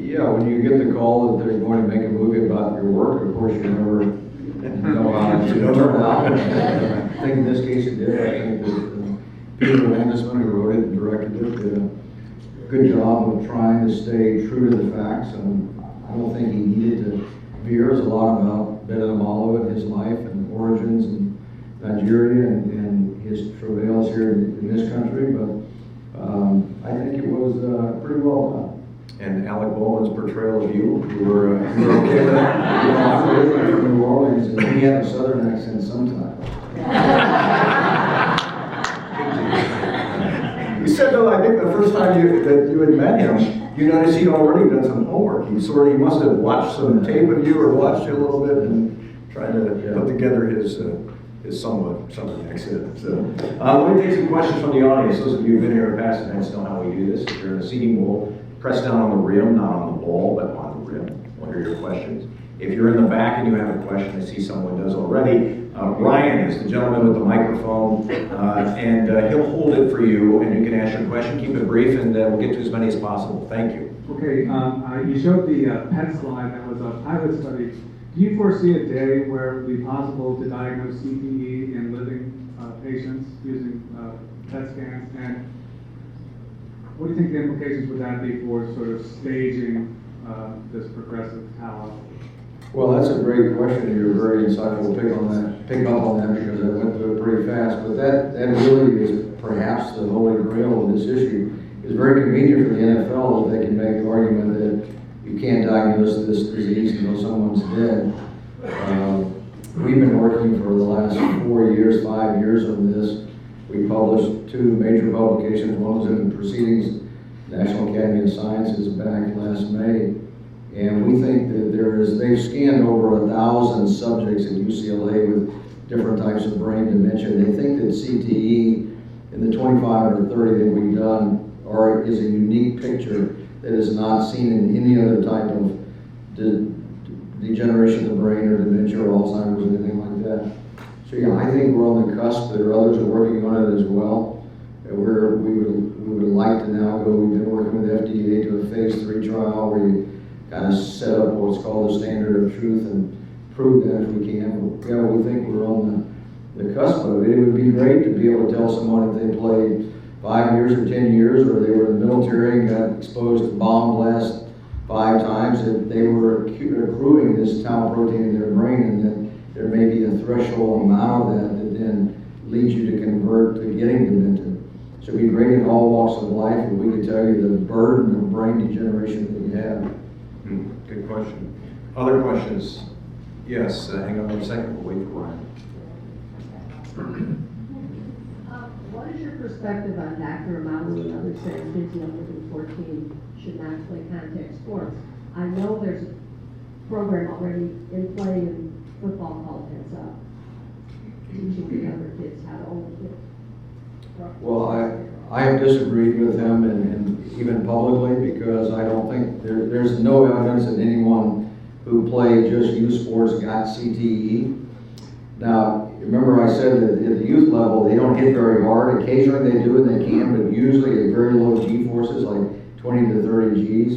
Yeah, when you get the call that they're going to make a movie about your work, of course you never know how it's going to turn out. I think in this case it did. I think that Peter Landesman, who wrote it and directed it, did a good job of trying to stay true to the facts. And I don't think he needed to veer. There's a lot about Bennet Omalu and his life and origins in Nigeria and his travails here in this country, but I think it was pretty well done. And Alec Baldwin's portrayal of you were okay with that? I'm originally from New Orleans, and he had a southern accent sometimes. You said though, I think the first time that you had met him, you noticed he'd already done some homework. He must have watched some tape of you or watched you a little bit and tried to put together his somewhat southern accent. So let me take some questions from the audience. Those of you who've been here in past events know how we do this. If you're in a seating bowl, press down on the rim, not on the ball, but on the rim. What are your questions? If you're in the back and you have a question, I see someone does already. Ryan is the gentleman with the microphone, and he'll hold it for you, and you can ask your question. Keep it brief, and we'll get to as many as possible. Thank you. Okay, you showed the PET slide that was a pilot study. Do you foresee a day where it would be possible to diagnose CTE in living patients using PET scans? And what do you think the implications would that be for sort of staging this progressive tau? Well, that's a great question. You're very insightful to pick up on that because I went through it pretty fast. But that really is perhaps the holy grail of this issue. It's very convenient for the NFL that they can make the argument that you can't diagnose this disease until someone's dead. We've been working for the last 4 years, 5 years on this. We published 2 major publications. One was in Proceedings, National Academy of Sciences back last May. And we think that they've scanned over 1,000 subjects at UCLA with different types of brain dementia. They think that CTE in the 25 or 30 that we've done is a unique picture that is not seen in any other type of degeneration of the brain or dementia or Alzheimer's or anything like that. So yeah, I think we're on the cusp. There are others who are working on it as well. And we would like to now go, we've been working with FDA to a phase 3 trial where you kind of set up what's called the standard of truth and prove that if we can. But yeah, we think we're on the cusp of it. It would be great to be able to tell someone if they played 5 years or 10 years, or they were in the military and got exposed to bomb blast 5 times, that they were accruing this tau protein in their brain, and that there may be a threshold amount of that then leads you to convert to getting demented. So it'd be great in all walks of life if we could tell you the burden of brain degeneration that you have. Good question. Other questions? Yes, hang on 1 second, we'll wait for Ryan. What is your perspective on Dr. Omalu and others saying kids younger than 14 should not play contact sports? I know there's a program already in play in football called Heads Up, teaching the younger kids how to only hit. Well, I have disagreed with him and even publicly because I don't think there's no evidence that anyone who played just youth sports got CTE. Now, remember I said that at the youth level, they don't hit very hard. Occasionally they do and they can, but usually at very low G forces, like 20 to 30 Gs.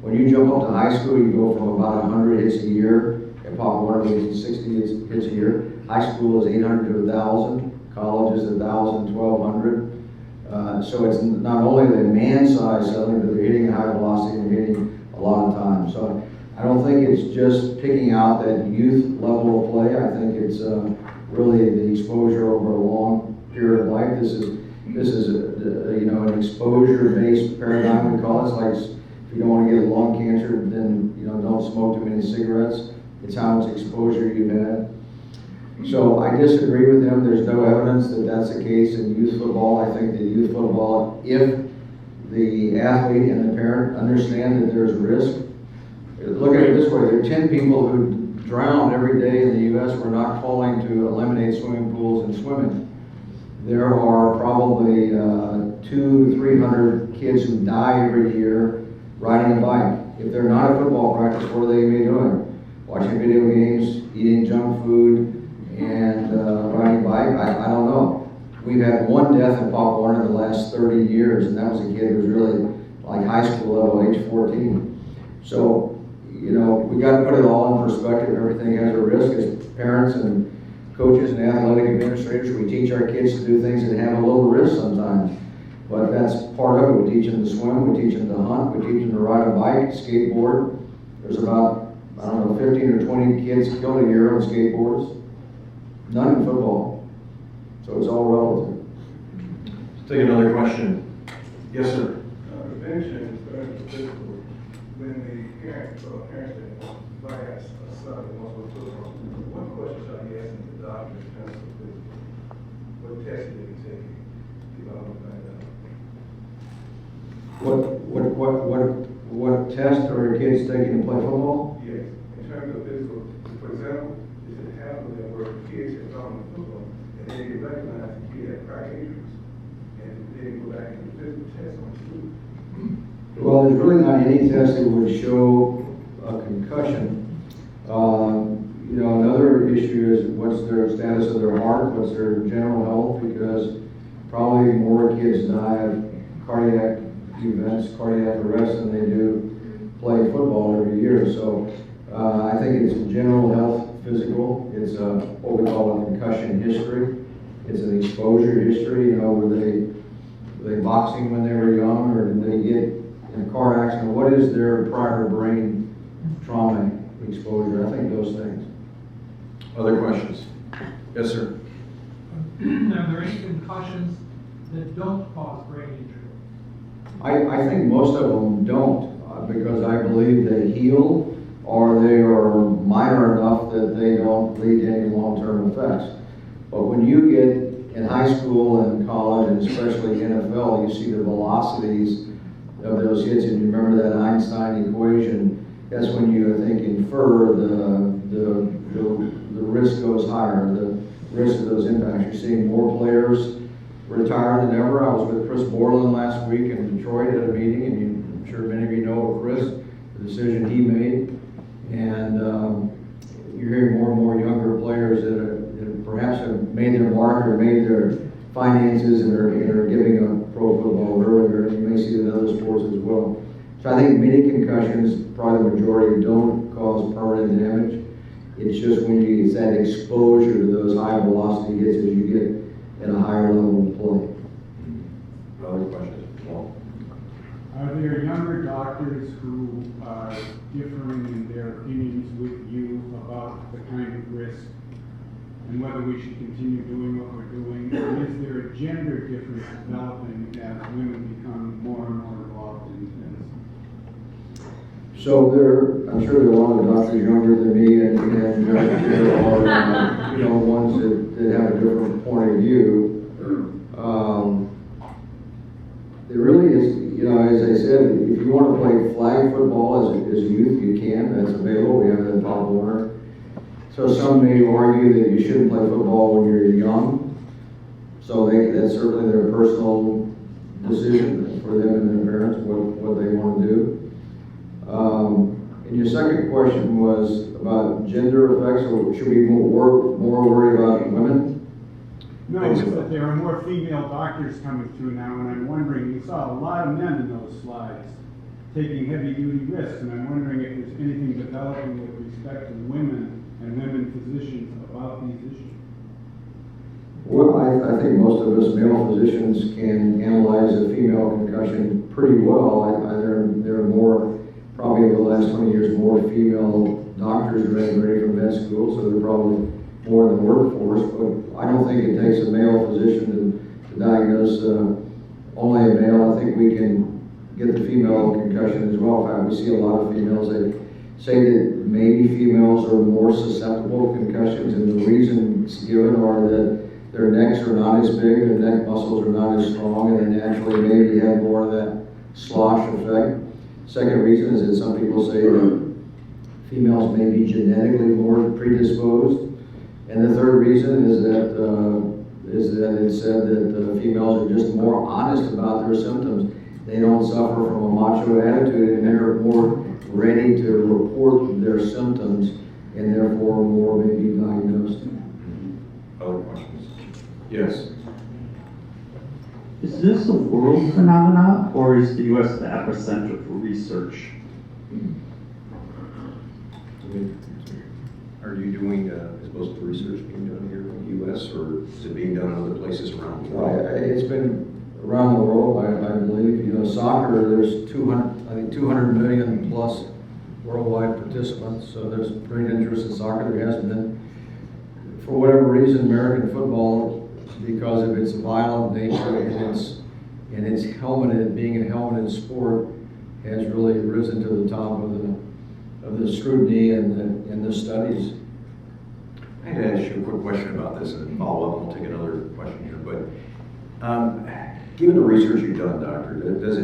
When you jump up to high school, you go from about 100 hits a year, at Pop Warner is 60 hits a year. High school is 800 to 1,000. College is 1,000, 1,200. So it's not only the man-size suddenly, but they're hitting a high velocity and hitting a lot of time. So I don't think it's just picking out that youth level of play. I think it's really the exposure over a long period of life. This is an exposure-based paradigm. We call it. It's like if you don't want to get lung cancer, then don't smoke too many cigarettes. It's how much exposure you've had. So I disagree with him. There's no evidence that that's the case in youth football. I think that youth football, if the athlete and the parent understand that there's risk, look at it this way, there are 10 people who drown every day in the U.S. We're not calling to eliminate swimming pools and swimming. There are probably 200-300 kids who die every year riding a bike. If they're not at football practice, what are they be doing? Watching video games, eating junk food, and riding a bike? I don't know. We've had one death in Pop Warner in the last 30 years, and that was a kid who was really like high school level, age 14. So, you know, we got to put it all in perspective. Everything has a risk. As parents and coaches and athletic administrators, we teach our kids to do things that have a little risk sometimes. But that's part of it. We teach them to swim, we teach them to hunt, we teach them to ride a bike, skateboard. There's about, I don't know, 15 or 20 kids killed a year on skateboards. None in football. So it's all relative. Let's take another question. Yes, sir. Prevention is very physical. When the parents might have a son that wants to football, what questions are you asking the doctor in terms of physical? What tests are you taking? What test are your kids taking to play football? Yes. In terms of physical, for example, is it happening where kids have gone to football and they get recognized to be at crack injuries and they go back and do physical tests on school? Well, there's really not any test that would show a concussion. You know, another issue is what's their status of their heart, what's their general health, because probably more kids die of cardiac events, cardiac arrest than they do play football every year. So I think it's general health, physical. It's what we call a concussion history. It's an exposure history. You know, were they boxing when they were young, or did they get in a car accident? What is their prior brain trauma exposure? I think those things. Other questions? Yes, sir. Are there any concussions that don't cause brain injury? I think most of them don't, because I believe they heal, or they are minor enough that they don't lead to any long-term effects. But when you get in high school and college, and especially NFL, you see the velocities of those hits, and you remember that Einstein equation. That's when you, I think, infer the risk goes higher, the risk of those impacts. You're seeing more players retire than ever. I was with Chris Borland last week in Detroit at a meeting, and I'm sure many of you know Chris, the decision he made. And you're hearing more and more younger players that perhaps have made their mark or made their finances and are giving up pro football earlier. You may see it in other sports as well. So I think many concussions, probably the majority, don't cause permanent damage. It's just it's that exposure to those high velocity hits as you get at a higher level of play. Other questions? Well, are there younger doctors who are differing in their opinions with you about the kind of risk and whether we should continue doing what we're doing? And is there a gender difference developing as women become more and more involved in this? So I'm sure there are a lot of doctors younger than me, and there are ones that have a different point of view. There really is, as I said, if you want to play flag football as a youth, you can. That's available. We have it in Pop Warner. So some may argue that you shouldn't play football when you're young. So that's certainly their personal decision for them and their parents, what they want to do. And your second question was about gender effects, or should we be more worried about women? No, it's that there are more female doctors coming through now, and I'm wondering, we saw a lot of men in those slides taking heavy-duty risks, and I'm wondering if there's anything developing with respect to women and women physicians about these issues. Well, I think most of us male physicians can analyze a female concussion pretty well. There are more, probably over the last 20 years, more female doctors graduating from med school, so they're probably more in the workforce. But I don't think it takes a male physician to diagnose only a male. I think we can get the female concussion as well. In fact, we see a lot of females that say that maybe females are more susceptible to concussions, and the reason it's given, or that their necks are not as big, their neck muscles are not as strong, and they naturally maybe have more of that slosh effect. Second reason is that some people say that females may be genetically more predisposed. And the third reason is that it's said that females are just more honest about their symptoms. They don't suffer from a macho attitude, and they're more ready to report their symptoms, and therefore more may be diagnosed. Other questions? Yes. Is this a world phenomenon, or is the U.S. the epicenter for research? Are you doing, is most of the research being done here in the U.S., or is it being done in other places around the world? It's been around the world, I believe. You know, soccer, there's 200 million plus worldwide participants, so there's great interest in soccer. There has been. For whatever reason, American football, because of its violent nature and its helmeted, being a helmeted sport, has really risen to the top of the scrutiny and the studies. I had to ask you a quick question about this and then follow up. We'll take another question here. But given the research you've done, Doctor, does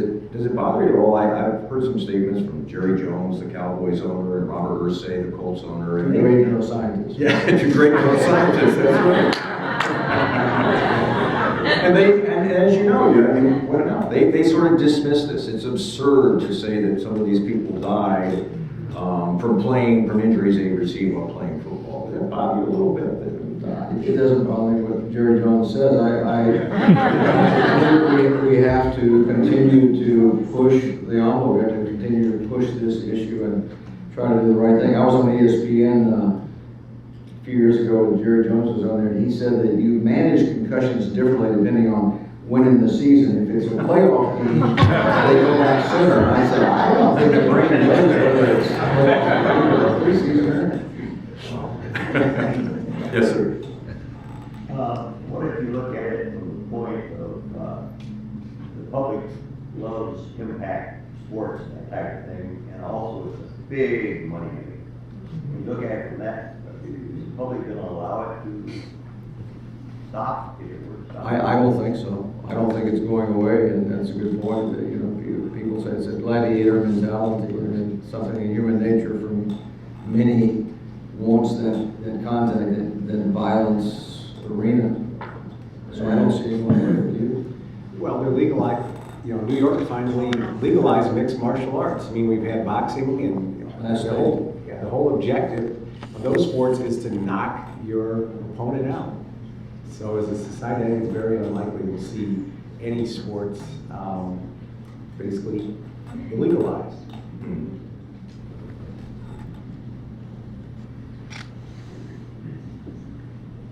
it bother you at all? I've heard some statements from Jerry Jones, the Cowboys owner, and Robert Irsay, the Colts owner. Two great neuroscientists. Yeah, two great neuroscientists. That's right. And as you know, I mean, what now? They sort of dismiss this. It's absurd to say that some of these people died from injuries they received while playing football. Does that bother you a little bit? It doesn't bother me what Jerry Jones says. I think we have to continue to push the envelope. We have to continue to push this issue and try to do the right thing. I was on ESPN a few years ago when Jerry Jones was on there, and he said that you manage concussions differently depending on when in the season. If it's a playoff game, they go back sooner. And I said, I don't think the brain knows whether it's preseason or Yes, sir. What if you look at it from the point of the public loves impact sports and that type of thing, and also it's a big money maker. When you look at it from that, is the public going to allow it to stop if it were to stop? I don't think so. I don't think it's going away, and that's a good point. That, you know, people say it's a gladiator mentality, and it's something in human nature from many wants that contact, that violence arena. So I don't see it going you. Well, they're legalized. You know, New York finally legalized mixed martial arts. I mean, we've had boxing, and you know, That's the whole objective of those sports is to knock your opponent out. So as a society, I think it's very unlikely we'll see any sports basically legalized.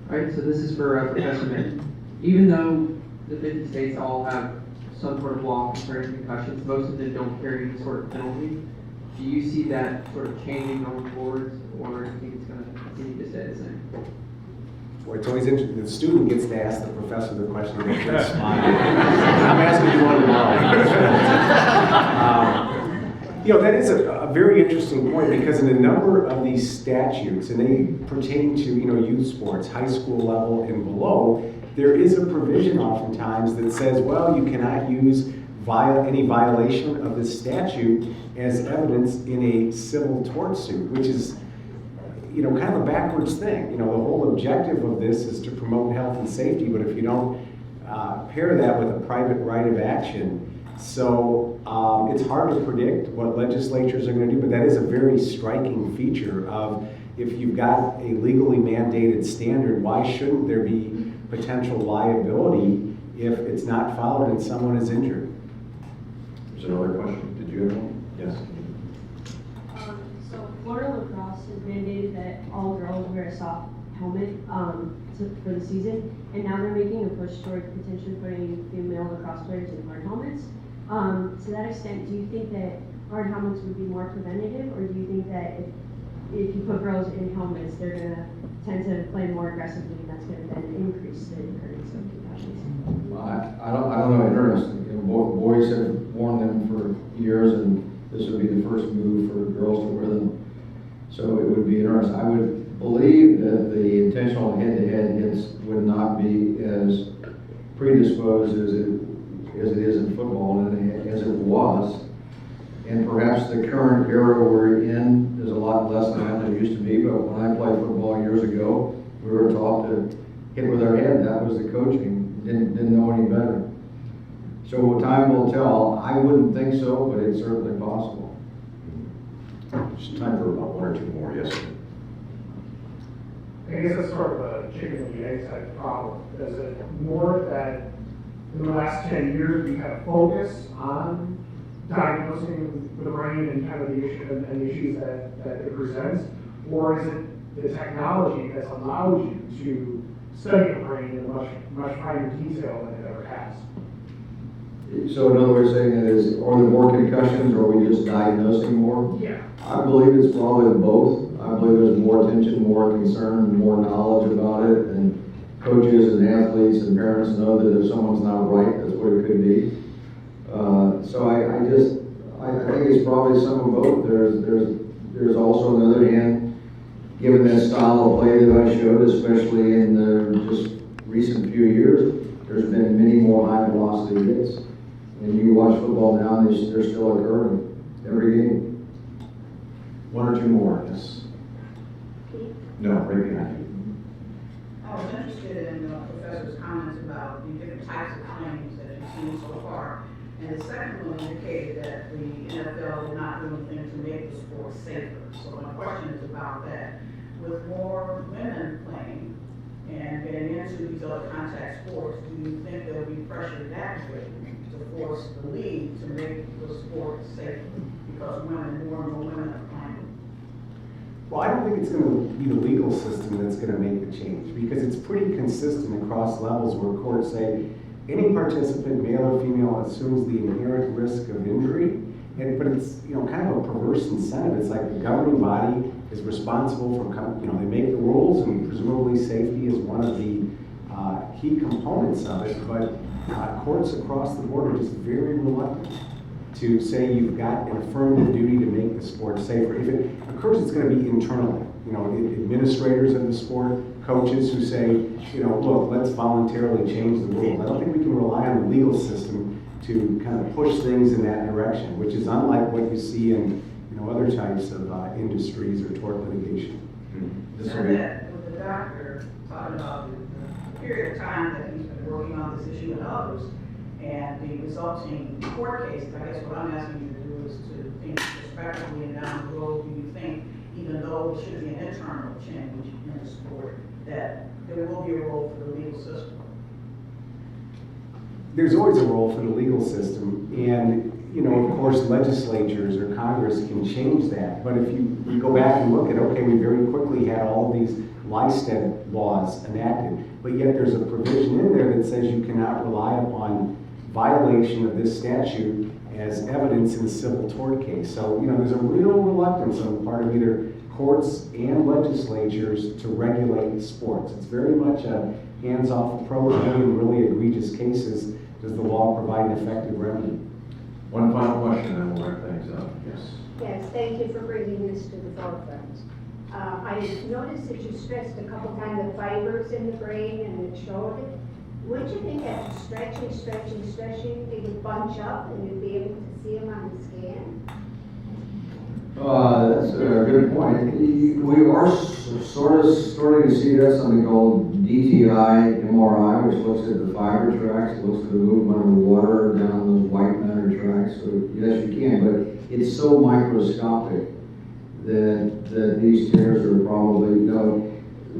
All right, so this is for Professor Mitten. Even though the 50 states all have some sort of law concerning concussions, most of them don't carry any sort of penalty. Do you see that sort of changing going forward, or do you think it's going to continue to stay the same? Boy, it's always interesting. The student gets to ask the professor the question, and they just smile. I'm asking you one tomorrow. You know, that is a very interesting point, because in a number of these statutes, and they pertain to, you know, youth sports, high school level and below, there is a provision oftentimes that says, well, you cannot use any violation of the statute as evidence in a civil tort suit, which is, you know, kind of a backwards thing. You know, the whole objective of this is to promote health and safety, but if you don't pair that with a private right of action, so it's hard to predict what legislatures are going to do, but that is a very striking feature of, if you've got a legally mandated standard, why shouldn't there be potential liability if it's not followed and someone is injured? There's another question. Did you have one? Yes. So Florida lacrosse has mandated that all girls wear a soft helmet for the season, and now they're making a push toward potentially putting female lacrosse players in hard helmets. To that extent, do you think that hard helmets would be more preventative, or do you think that if you put girls in helmets, they're going to tend to play more aggressively, and that's going to then increase the occurrence of concussions? I don't know. Interesting. You know, boys have worn them for years, and this would be the first move for girls to wear them. So it would be interesting. I would believe that the intentional head-to-head predisposed as it is in football and as it was. And perhaps the current era we're in is a lot less than it used to be, but when I played football years ago, we were taught to hit with our head. That was the coaching. Didn't know any better. So time will tell. I wouldn't think so, but it's certainly possible. Just time for about one or two more, yes, sir. I guess it's sort of a chicken and the egg type problem. Is it more that in the last 10 years we have focused on diagnosing the brain and kind of the issue and the issues that it presents, or is it the technology that's allowed you to study the brain in much finer detail than it ever has? So in other words, saying that is, are there more concussions, or are we just diagnosing more? Yeah. I believe it's probably both. I believe there's more attention, more concern, more knowledge about it, and coaches and athletes and parents know that if someone's not right, that's what it could be. So I think it's probably some of both. There's also, on the other hand, given that style of play that I showed, especially in the just recent few years, there's been many more high velocity hits. And you watch football now, and they're still occurring every game. One or two more, yes. No, right behind you. I was interested in the professor's comments about the different types of claims that you've seen so far. And the second one indicated that the NFL did not do anything to make the sport safer. So my question is about that. With more women playing and getting into these other contact sports, do you think there will be pressure that way to force the league to make the sport safer? Because more and more women are playing. Well, I don't think it's going to be the legal system that's going to make the change, because it's pretty consistent across levels where courts say any participant, male or female, assumes the inherent risk of injury. But it's kind of a perverse incentive. It's like the governing body is responsible for they make the rules, and presumably safety is one of the key components of it. But courts across the board are just very reluctant to say you've got an affirmative duty to make the sport safer. If it occurs, it's going to be internally. Administrators of the sport, coaches who say, look, let's voluntarily change the rules. I don't think we can rely on the legal system to kind of push things in that direction, which is unlike what you see in other types of industries or tort litigation. So that with the doctor talking about the period of time that he's been working on this issue and others, and the resulting court cases, I guess what I'm asking you to do is to think prospectively and down the road. Do you think, even though it should be an internal change in the sport, that there will be a role for the legal system? There's always a role for the legal system, and of course, legislatures or Congress can change that. But if you go back and look at, okay, we very quickly had all these Lysted laws enacted, but yet there's a provision in there that says you cannot rely upon violation of this statute as evidence in a civil tort case. So, there's a real reluctance on the part of either courts and legislatures to regulate sports. It's very much a hands-off approach. Only in really egregious cases does the law provide an effective remedy. One final question, and we'll wrap things up. Yes. Yes, thank you for bringing this to the forefront. I noticed that you stressed a couple kinds of fibers in the brain, and it showed it. Would you think that stretching, they would bunch up and you'd be able to see them on the scan? That's a good point. We are sort of starting to see that, something called DTI MRI, which looks at the fiber tracks, looks at the movement of the water down those white matter tracks. So yes, you can, but it's so microscopic that these tears are probably,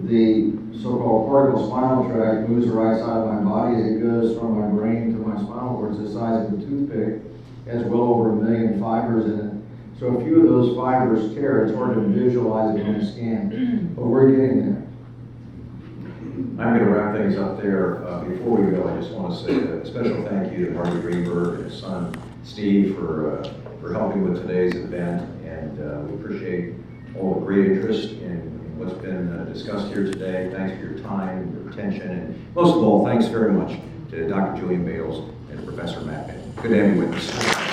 the so-called cortical spinal tract moves the right side of my body as it goes from my brain to my spinal cord. It's the size of a toothpick. It has well over 1 million fibers in it. So a few of those fibers tear. It's hard to visualize it on a scan, but we're getting there. I'm going to wrap things up there. Before we go, I just want to say a special thank you to Marty Greenberg and his son Steve for helping with today's event, and we appreciate all the great interest in what's been discussed here today. Thanks for your time, your attention, and most of all, thanks very much to Dr. Julian Bailes and Professor Matt Mitten. Good to have you with us.